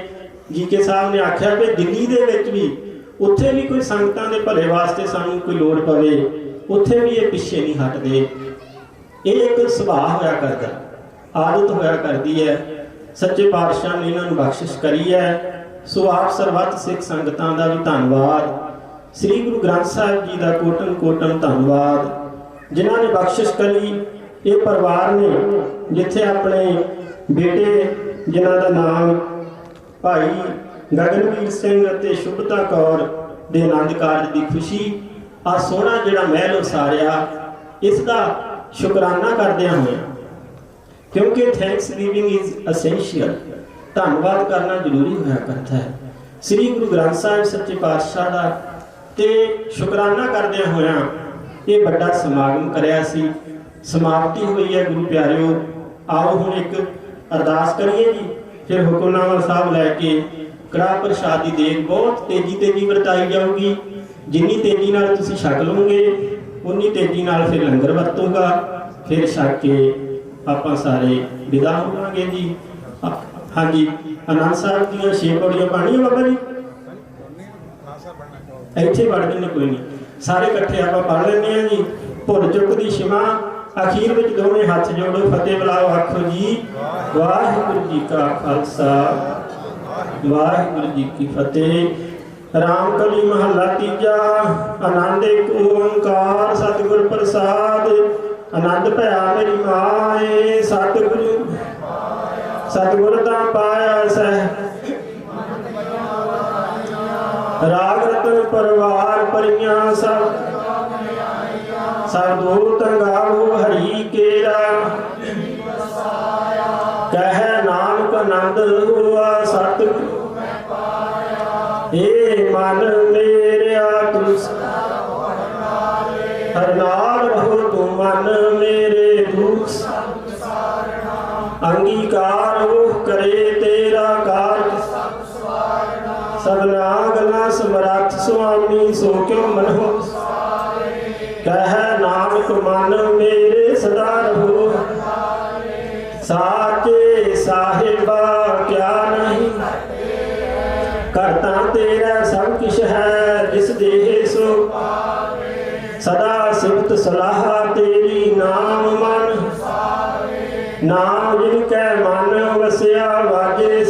ਜੀਕੇ ਸਾਹਿਬ ਨੇ ਆਖਿਆ ਕਿ ਦਿੱਲੀ ਦੇ ਵਿੱਚ ਵੀ, ਉੱਥੇ ਵੀ ਕੋਈ ਸੰਗਤਾਂ ਦੇ ਭਲੇ ਵਾਸਤੇ ਸਾਨੂੰ ਕੋਈ ਲੋੜ ਪਵੇ, ਉੱਥੇ ਵੀ ਇਹ ਪਿੱਛੇ ਨਹੀਂ ਹਟਦੇ। ਇਹ ਇੱਕ ਸੁਭਾਅ ਹੋਇਆ ਕਰਦਾ, ਆਦਤ ਹੋਇਆ ਕਰਦੀ ਹੈ। ਸੱਚੇ ਪਾਤਸ਼ਾਹ ਨੇ ਇਹਨਾਂ ਨੂੰ ਬਖਸ਼ਿਸ਼ ਕਰੀ ਹੈ। ਸੋ ਆਪ ਸਰਬੱਤ ਸਿੱਖ ਸੰਗਤਾਂ ਦਾ ਵੀ ਧੰਨਵਾਦ, ਸ੍ਰੀ ਗੁਰੂ ਗ੍ਰੰਥ ਸਾਹਿਬ ਜੀ ਦਾ ਕੋਟਨ ਕੋਟਨ ਧੰਨਵਾਦ, ਜਿਨ੍ਹਾਂ ਨੇ ਬਖਸ਼ਿਸ਼ ਕਰੀ। ਇਹ ਪਰਿਵਾਰ ਨੇ ਜਿੱਥੇ ਆਪਣੇ ਬੇਟੇ, ਜਿਨ੍ਹਾਂ ਦਾ ਨਾਮ ਭਾਈ ਗਗਨਵੀਰ ਸਿੰਘ ਅਤੇ ਸ਼ੁਭਤਾ ਕੌਰ ਦੇ ਆਨੰਦ ਕਾਰਜ ਦੀ ਖੁਸ਼ੀ, ਆ ਸੋਹਣਾ ਜਿਹੜਾ ਮਹਿਲ ਉਸਾਰਿਆ, ਇਸ ਦਾ ਸ਼ੁਕਰਾਨਾ ਕਰਦਿਆਂ ਹੋਇਆ, ਕਿਉਂਕਿ ਥੈਂਕਸ ਗਿਵਿੰਗ ਇਜ਼ ਅਸੈਂਸ਼ੀਅਲ, ਧੰਨਵਾਦ ਕਰਨਾ ਜ਼ਰੂਰੀ ਹੋਇਆ ਕਰਦਾ ਹੈ ਸ੍ਰੀ ਗੁਰੂ ਗ੍ਰੰਥ ਸਾਹਿਬ ਸੱਚੇ ਪਾਤਸ਼ਾਹ ਦਾ। ਤੇ ਸ਼ੁਕਰਾਨਾ ਕਰਦਿਆਂ ਹੋਇਆਂ ਇਹ ਵੱਡਾ ਸਮਾਗਮ ਕਰਿਆ ਸੀ। ਸਮਾਪਤੀ ਹੋਈ ਹੈ ਗੁਰੂ ਪਿਆਰਿਓ। ਆਓ ਹੁਣ ਇੱਕ ਅਰਦਾਸ ਕਰੀਏ ਜੀ, ਫਿਰ ਹੁਕਮਨਾਮਾ ਸਾਹਿਬ ਲੈ ਕੇ ਕੜਾਹ ਪ੍ਰਸ਼ਾਦ ਦੀ ਦੇਗ ਬਹੁਤ ਤੇਜ਼ੀ ਵਰਤਾਈ ਜਾਊਗੀ। ਜਿੰਨੀ ਤੇਜ਼ੀ ਨਾਲ ਤੁਸੀਂ ਛਕ ਲਓਗੇ, ਉਨੀ ਤੇਜ਼ੀ ਨਾਲ ਫਿਰ ਲੰਗਰ ਵਰਤੂਗਾ। ਫਿਰ ਛਕ ਕੇ ਆਪਾਂ ਸਾਰੇ ਵਿਦਾ ਹੋਵਾਂਗੇ ਜੀ। ਹਾਂਜੀ, ਆਨੰਦ ਸਾਹਿਬ ਦੀਆਂ 6 ਪੌੜੀਆਂ ਪਾਣੀਆਂ ਬਾਬਾ ਜੀ, ਇੱਥੇ ਪੜ੍ਹ ਦਿੰਦੇ, ਕੋਈ ਨਹੀਂ, ਸਾਰੇ ਇਕੱਠੇ ਆਪਾਂ ਪੜ੍ਹ ਲੈਂਦੇ ਹਾਂ ਜੀ। ਭੁੱਲ ਚੁੱਕ ਦੀ ਸ਼ਿਮਾ, ਅਖੀਰ ਵਿੱਚ ਦੋਵੇਂ ਹੱਥ ਜੋੜੋ, ਫਤਿਹ ਬੁਲਾਓ, ਆਖੋ ਜੀ ਵਾਹਿਗੁਰੂ ਜੀ ਕਾ ਖਾਲਸਾ, ਵਾਹਿਗੁਰੂ ਜੀ ਕੀ ਫਤਿਹ। ਰਾਮ ਕਲੀ ਮਹੱਲਾ ਤੀਜਾ। ਆਨੰਦ ਏਕ ਓੰਕਾਰ ਸਤਿਗੁਰ ਪ੍ਰਸਾਦ, ਆਨੰਦ ਭਇਆ ਮੇਰੀ ਮਾਏ, ਸਤਿਗੁਰ ਤਾਂ ਪਾਇਆ ਸਹਿ। ਰਾਗ ਰਤਨ ਪਰਵਾਰ ਪਰੀਆਂ ਸਭ ਦੂਤ ਗਾਵੋ ਹਰੀ ਕੇਰਾ, ਕਹਿ ਨਾਨਕ ਆਨੰਦ ਹੋਆ ਸਤਿਗੁਰੂ ਏ ਮਨ ਮੇਰਿਆ ਤੂੰ ਹਰ ਨਾਲ ਰਹੋ, ਤੂੰ ਮਨ ਮੇਰੇ ਦੁਖ ਅੰਗੀਕਾਰ ਉਹ ਕਰੇ ਤੇਰਾ ਕਾਰਜ, ਸਭਨਾ ਗਨਾ ਸਮਰੱਥ ਸੁਆਮੀ ਸੋ ਕਿਉ ਮਨਹੁ, ਕਹਿ ਨਾਨਕ ਮਨ ਮੇਰੇ ਸਦਾ ਰਹੋ। ਸਾਚੇ ਸਾਹਿਬਾ ਕਿਆ ਨਹੀਂ, ਕਰਤਾ ਤੇਰਾ ਸਭ ਕਿਛ ਹੈ, ਜਿਸ ਦੇਹ ਸੋ ਸਦਾ ਸਿਫਤ ਸਲਾਹ ਤੇਰੀ, ਨਾਮ ਮਨ ਨਾਮ ਜਿਨ ਕੈ ਮਨ ਵਸਿਆ ਵਾਜੇ,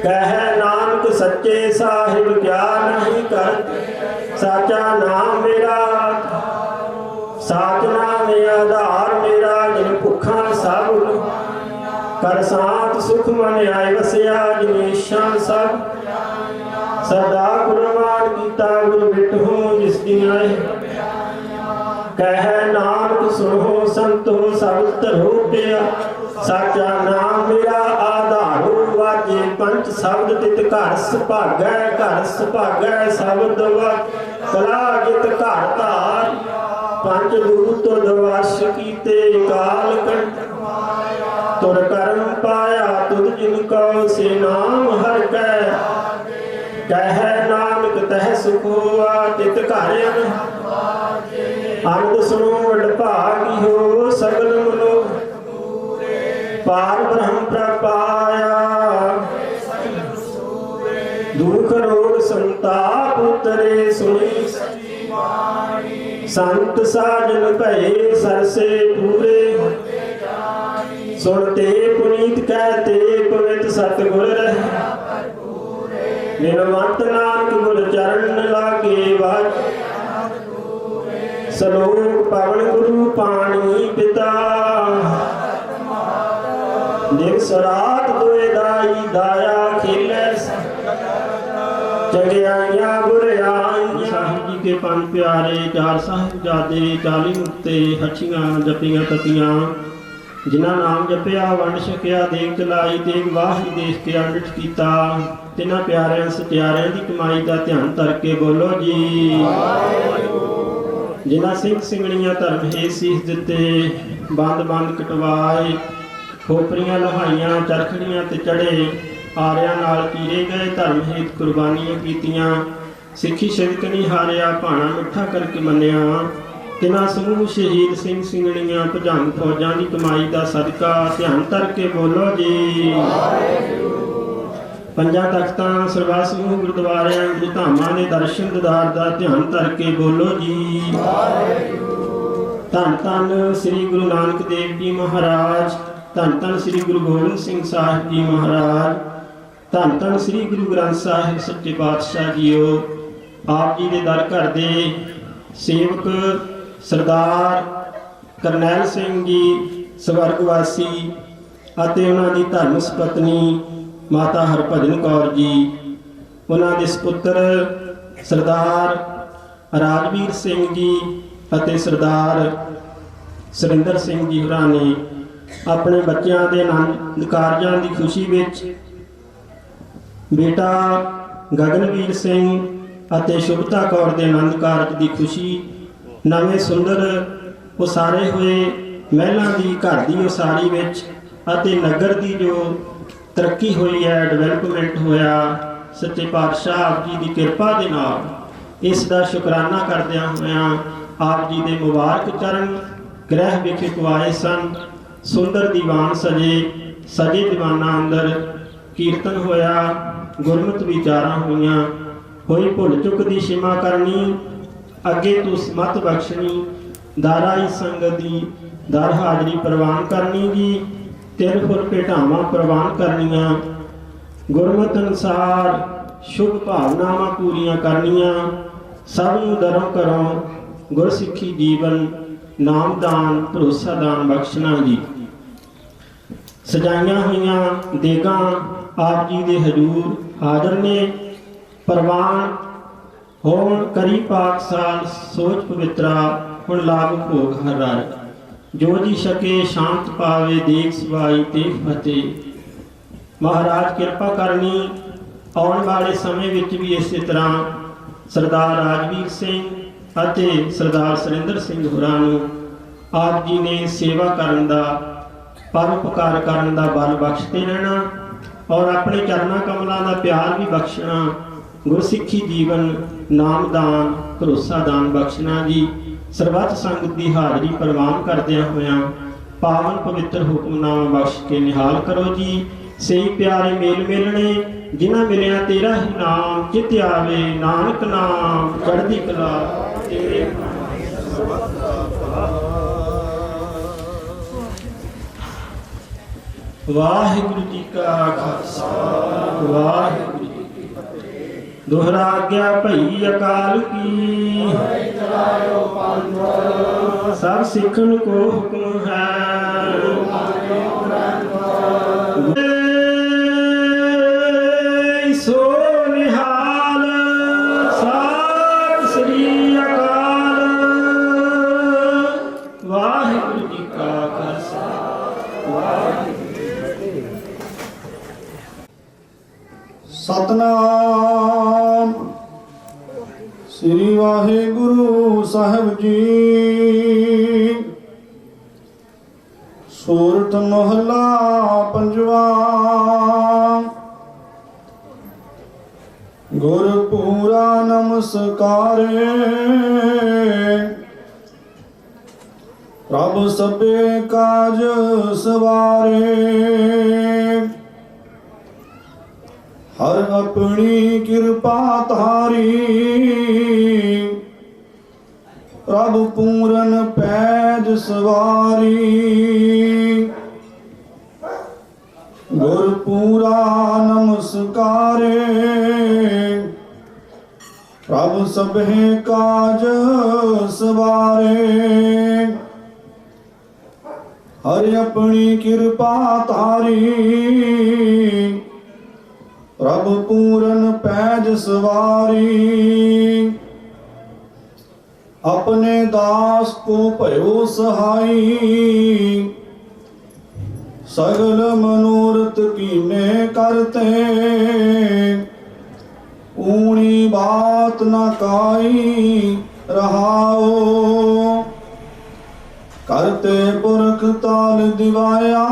ਕਹਿ ਨਾਨਕ ਸੱਚੇ ਸਾਹਿਬ ਕਿਆ ਨਹੀਂ ਕਰ, ਸਾਚਾ ਨਾਮ ਮੇਰਾ ਸਾਚ ਨਾਮ ਆਧਾਰ ਮੇਰਾ, ਜਿਨ ਭੁੱਖਾਂ ਸਭ ਕਰ ਸਾਤ ਸੁਖ ਮਨ ਆਏ ਵਸਿਆ, ਜਿਨੇਸ਼ਾਂ ਸਭ सदा गुणवान कीता गुरु बिटहु जिस दिन आए कह नानक सुनो संतो सब धरो पिया साचा नाम मेरा आधारो वाजे पंच शब्द तित घर सुभागै शब्द कला जित घर धार पंच दूत दवाश कीते काल कंठ तुर कर्म पाया तुद जिनको से नाम हर कह नानक तह सुख हुआ तित घर आनंद सुनो वड भागी हो सगल मनो पार ब्रह्म प्रपाया दुख रोग संताप उतरे सुनी संत साजन भये सरसे पूरे सुनते पुनीत कहते पवित्र सतगुर रहे निरमत नानक गुर चरण लागे बाज सलोक पवन गुरु पानी पिता दिन सरात दोए दाई दाया खेले चंगियाइया बुराइयां साहिब जी के पंज प्यारे चार साहिबजादे 40 मुक्ते हछियां जपियां तपियां जिन्हां नाम जपिया वंड छकिया देख चलाई तेग वाही देख के अंडिठ कीता तिन्हां प्यारिਆਂ सत्यारिਆਂ ਦੀ कमाई ਦਾ ਧਿਆਨ ਧਰ ਕੇ ਬੋਲੋ ਜੀ जिन्हां सिंह सिंगणियां धर्म हे सीस दिते बंद कटवाए खोपरियां लहाइयां चरखड़ियां ते चढ़े आरियां नाल कीरे गए धर्म हेत कुर्बानियां कीतियां सिੱਖੀ ਸ਼ਿਦਕ नहीं हारिया भाणा मिठा करके मन्निया तिन्हां समूह शहीद सिंह सिंगणियां भजन फौजां की कमाई का सदका ध्यान धर के बोलो जी पंजा तख्तां सरबत समूह गुरुद्वारियां गुरु धामां दे दर्शन दीदार का ध्यान धर के बोलो जी धन धन श्री गुरु नानक देव जी महाराज धन धन श्री गुरु गोबिंद सिंह साहिब जी महाराज धन धन श्री गुरु ग्रंथ साहिब सच्चे पातशाह जीओ आप जी के दर घर दे सेवक सरदार करनैल सिंह जी स्वर्गवासी ਅਤੇ ਉਹਨਾਂ ਦੀ ਧਰਮ ਸੁਪਤਨੀ माता हरभजन कौर जी ਉਹਨਾਂ ਦੇ ਸੁਪੁੱਤਰ सरदार राजवीर सिंह जी ਅਤੇ सरदार सुरिंदर सिंह जी होਰਾਂ ਨੇ ਆਪਣੇ ਬੱਚਿਆਂ ਦੇ ਆਨੰਦ ਕਾਰਜਾਂ ਦੀ ਖੁਸ਼ੀ ਵਿੱਚ बेटा गगनवीर सिंह ਅਤੇ शुभता कौर ਦੇ आनंद कारज ਦੀ ਖੁਸ਼ੀ ਨਵੇਂ ਸੁੰਦਰ ਉਸਾਰੇ ਹੋਏ ਮਹਿਲਾਂ ਦੀ ਘਰ ਦੀ ਉਸਾਰੀ ਵਿੱਚ ਅਤੇ ਨਗਰ ਦੀ ਜੋ ਤਰੱਕੀ ਹੋਈ ਹੈ ਡਿਵੈਲਪਮੈਂਟ ਹੋਇਆ ਸੱਚੇ ਪਾਤਸ਼ਾਹ ਆਪ ਜੀ ਦੀ ਕਿਰਪਾ ਦੇ ਨਾਲ ਇਸ ਦਾ ਸ਼ੁਕਰਾਨਾ ਕਰਦਿਆਂ ਹੋਇਆਂ ਆਪ ਜੀ ਦੇ ਮੁਬਾਰਕ ਚਰਨ ਗ੍ਰਹਿ ਵਿਖੇ ਪਵਾਏ ਸਨ ਸੁੰਦਰ ਦੀਵਾਨ ਸਜੇ ਦੀਵਾਨਾਂ ਅੰਦਰ ਕੀਰਤਨ ਹੋਇਆ गुरमत विचारां होईयां होई भुल चुक दी क्षमा करनी अगे तू मत बख्शनी दाराई संगत दी दर हाजरी प्रवान करनी जी तिल फुल भेटावां प्रवान करनियां गुरमत अनुसार शुभ भावनावां पूरियां करनियां सब नूं दरों करों गुरसिੱਖੀ जीवन नाम दान भरोसा दान बख्शना जी सजाइयां होईयां देगां आप जी दे हजूर हाजर ने प्रवान होण करी पाक साल सोच पवित्रा हुण लाभ भोग हर राज जो जी सके शांत पावे देख सवाई ते फतेह महाराज किरपा करनी आने वाले समय विच भी इस तरह सरदार राजवीर सिंह ਅਤੇ सरदार सुरिंदर सिंह होਰਾਂ ਨੂੰ आप जी ने सेवा करन दा परोपकार करन दा बल बख्शते रहना और अपने चरणा कमलों का प्यार भी बख्शना गुरसिੱਖੀ जीवन नाम दान भरोसा दान बख्शना जी सरबत संगत की हाजरी प्रवान करदियां होयां पावन पवित्र हुक्मनामा बख्श के निहाल करो जी सही प्यारे मेल मिलने जिन्हां मिलिया तेरा ही नाम चित आवे नानक नाम चढ़दी कला तेरे वाहिगुरु जी का खालसा वाहिगुरु जी की फतेह दोहरा आज्ञा भई अकाल की सब सिखन को हुक्म है सो निहाल सतनाम श्री वाहिगुरु साहिब जी। सूरत महला पंजवा। गुरपूरा नमस्कारे प्रभ सबे काज सवारे। हर अपनी कृपा तारी प्रभ पूरन पैज सवारी। गुरपूरा नमस्कारे प्रभ सबे काज सवारे। हर अपनी कृपा तारी प्रभ पूरन पैज सवारी। अपने दास को भयो सहाई सगल मनोरथ कीने करते। ऊणी बात न काई रहाओ करते पुरख ताल दिवाया।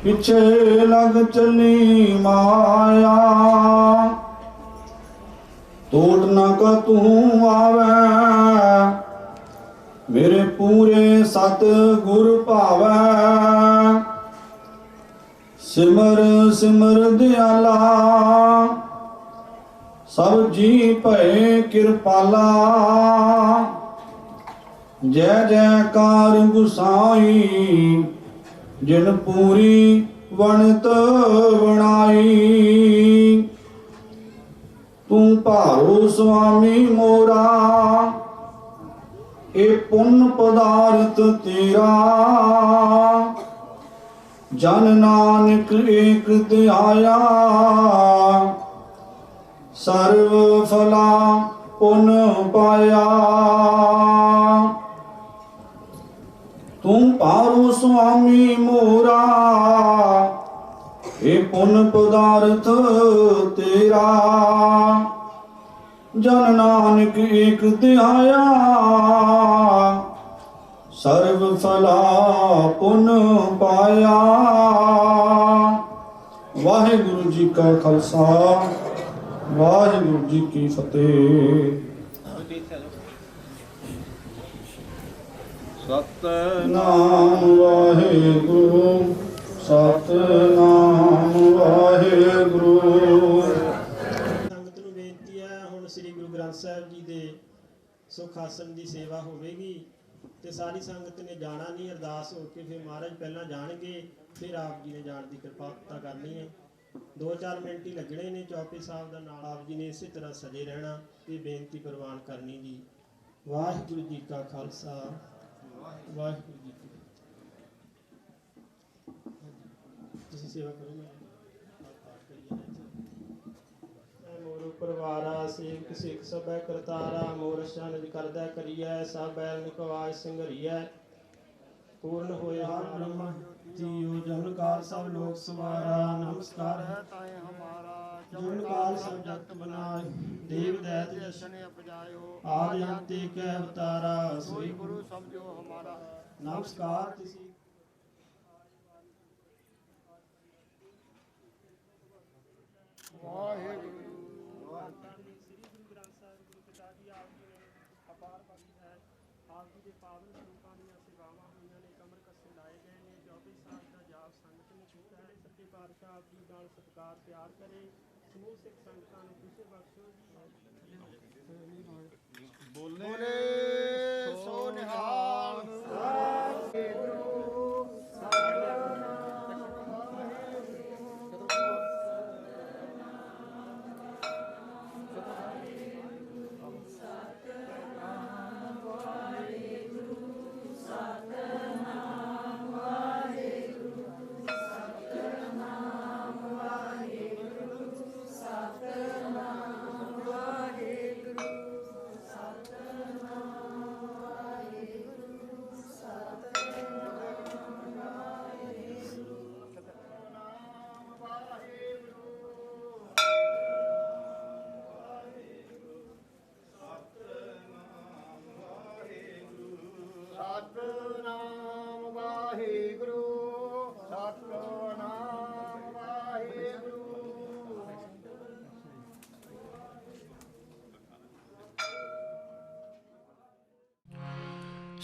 पिछे लग चली माया तोड़ न का तू आवे। मेरे पूरे सत गुर भावै। सिमर सिमर दयाला सब जी भय कृपाला। जय जयकार गुसाई जिन पूरी वणत बनाई। तू भारो स्वामी मोरा ए पुण्य पदार्थ तेरा। जन नानक एक ध्याया सर्व फला पुण्य पाया। तू पारो स्वामी मोरा ए पुण्य पदार्थ तेरा। जन नानक एक ध्याया सर्व फला पुण्य पाया। वाहिगुरु जी का खालसा वाहिगुरु जी की फतेह। सतनाम वाहिगुरु सतनाम वाहिगुरु। ਸੰਗਤ ਨੂੰ ਬੇਨਤੀ ਹੈ, ਹੁਣ ਸ੍ਰੀ ਗੁਰੂ ਗ੍ਰੰਥ ਸਾਹਿਬ ਜੀ ਦੇ ਸੁਖ ਆਸਣ ਦੀ ਸੇਵਾ ਹੋਵੇਗੀ ਤੇ ਸਾਰੀ ਸੰਗਤ ਨੇ ਜਾਣਾ ਨਹੀਂ। ਅਰਦਾਸ ਹੋ ਕੇ ਫਿਰ ਮਹਾਰਾਜ ਪਹਿਲਾਂ ਜਾਣਗੇ, ਫਿਰ ਆਪ ਜੀ ਨੇ ਜਾਣ ਦੀ ਕਿਰਪਾਲਤਾ ਕਰਨੀ ਹੈ। 2-4 ਮਿੰਟ ਹੀ ਲੱਗਣੇ ਨੇ। ਚੌਪੀ ਸਾਹਿਬ ਦਾ ਨਾਲ ਆਪ ਜੀ ਨੇ ਇਸੇ ਤਰ੍ਹਾਂ ਸਜੇ ਰਹਿਣਾ ਤੇ ਬੇਨਤੀ ਪ੍ਰਵਾਨ ਕਰਨੀ ਜੀ। ਵਾਹਿਗੁਰੂ ਜੀ ਕਾ ਖਾਲਸਾ ਵਾਹਿਗੁਰੂ ਜੀ ਕੀ ਫਤਿਹ। ਤੁਸੀਂ ਸੇਵਾ ਕਰੋ। ਮੈਂ ਪਾਠ ਕਰੀਏ। मोर परवारा सेवक सिख सबै करतारा। मोर शानज करदा करियै सब बैल निकवाज सिंघरियै। पूर्ण होए हर ब्रह्म जियो जन काल सब लोक सवारा। नमस्कार है ताए हमारा जन काल सब जगत बनाए। देव दैत जशन अपजायो आदि अंत के अवतारा। सोई गुरु सब जो हमारा। नमस्कार तिसी वाहिगुरु। श्री गुरु ग्रंथ ਸਾਹਿਬ ਗੁਰੂ ਪਿਤਾ ਜੀ ਆਪ ਜੀ ਨੇ ਅਪਾਰ ਬਖਸ਼ਿਸ਼ ਹੈ। ਆਪ ਜੀ ਦੇ ਪਾਵਨ ਸਰੂਪਾਂ ਦੀਆਂ ਸੇਵਾਵਾਂ ਹੋਈਆਂ ਨੇ, ਕਮਰ ਕੱਸੇ ਲਾਏ ਗਏ ਨੇ। 24 ਸਾਲ ਦਾ ਜਾਪ ਸੰਗਤ ਨੇ ਕੀਤਾ ਹੈ। ਸੱਚੇ ਪਾਤਸ਼ਾਹ ਆਪ ਜੀ ਨਾਲ ਸਤਿਕਾਰ ਪਿਆਰ ਕਰੇ। ਸਮੂਹ ਸਿੱਖ ਸੰਗਤਾਂ ਨੂੰ ਖੁਸ਼ੀ ਬਖਸ਼ੋ ਜੀ। ਬੋਲੇ ਸੋ ਨਿਹਾਲ। सतनाम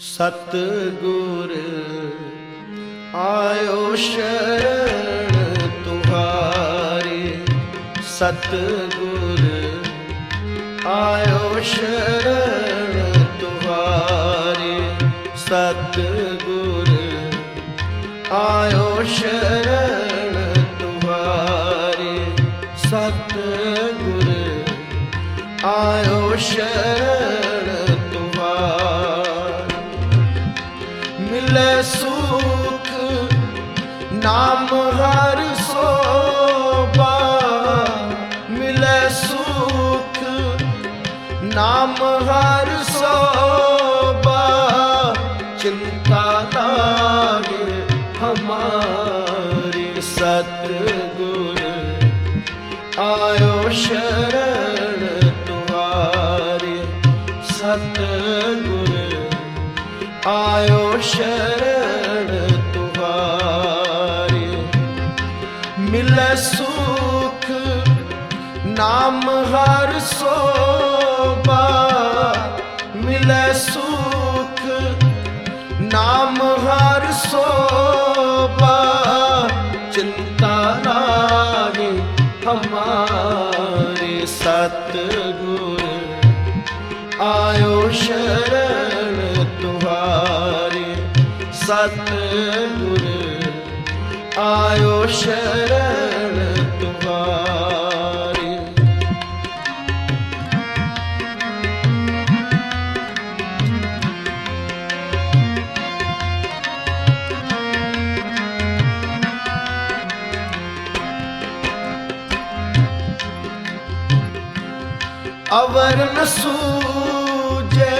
सतगुर आयो शरण तुम्हारी, सतगुर आयो शरण तुम्हारी, सतगुर आयो शरण तुम्हारी, सतगुर आयो शरण तुम्हारी। मिले सुख नाम हर सोबा, मिले सुख नाम हर सोबा, चिंता लागे हमारी, सतगुर आयो शरण तुम्हारी, सतगुर आयो शरण तुम्हारी। मिले सुख नाम हर सोबा, मिले सुख नाम हर सोबा, चिंता लागे हमारी, सतगुर आयो शरण तुम्हारी, सतगुर आयो शरण तुम्हारी। अवर न सूझे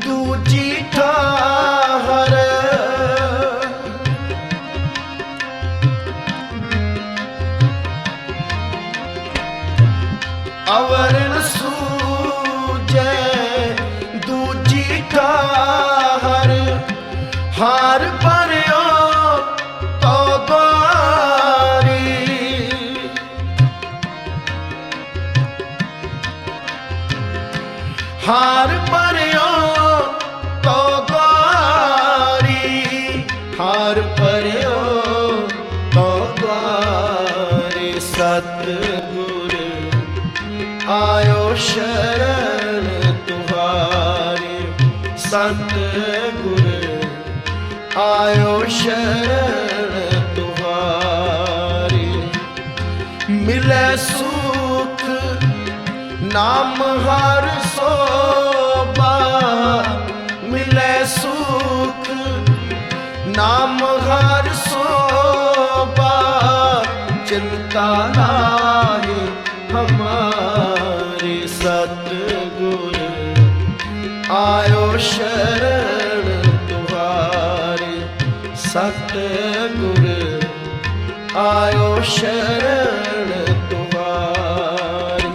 दूजी ठाहर, अवर न सूझे दूजी ठाहर, हार भरियो तो द्वारी, हार भरियो तो द्वारी, हार भरियो तो द्वारी, सतगुर आयो शरण तुम्हारी, सतगुर आयो शरण तुम्हारी। मिले सुख नाम हर सोबा, मिले सुख नाम हर सोबा, चिंता लागे हमारी, सतगुर आयो शरण तुम्हारी, सतगुर आयो शरण तुम्हारी।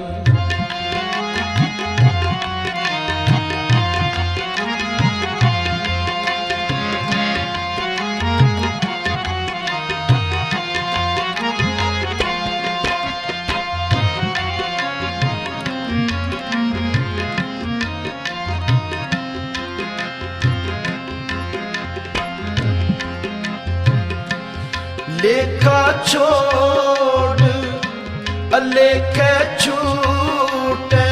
लेखा छोड़ अलेखे छूटे,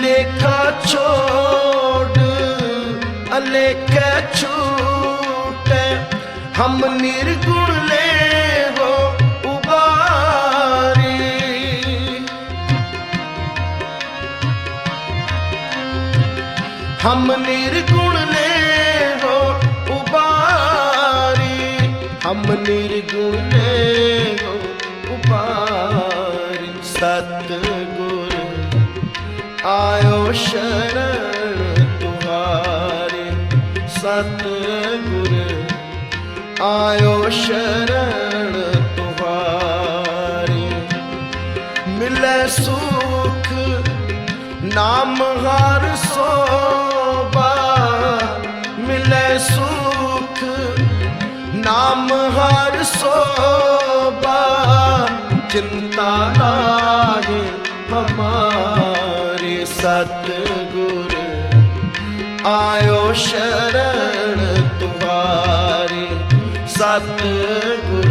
लेखा छोड़ अलेखे छूटे, हम निर्गुण ले हो उबारी, हम निर्गुण ले हो उबारी, हम निर्गुण ले हो उबारी, सतगुर आयो शरण तुम्हारी, सतगुर आयो शरण तुम्हारी। मिले सुख नाम हर सोबा, मिले सुख नाम हर सोबा, चिंता लागे हमारे सतगुर आयो शरण तुम्हारी सतगुर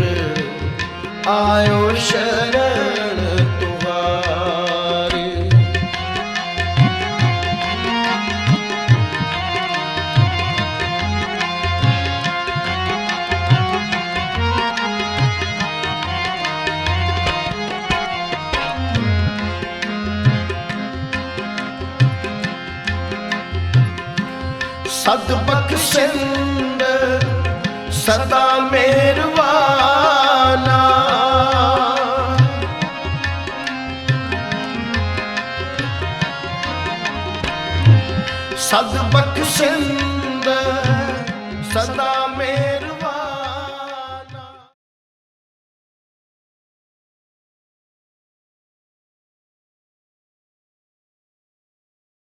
आयो शरण तुम्हारी। सदबख्शिंद सदा मेहरबाना सदबख्शिंद सदा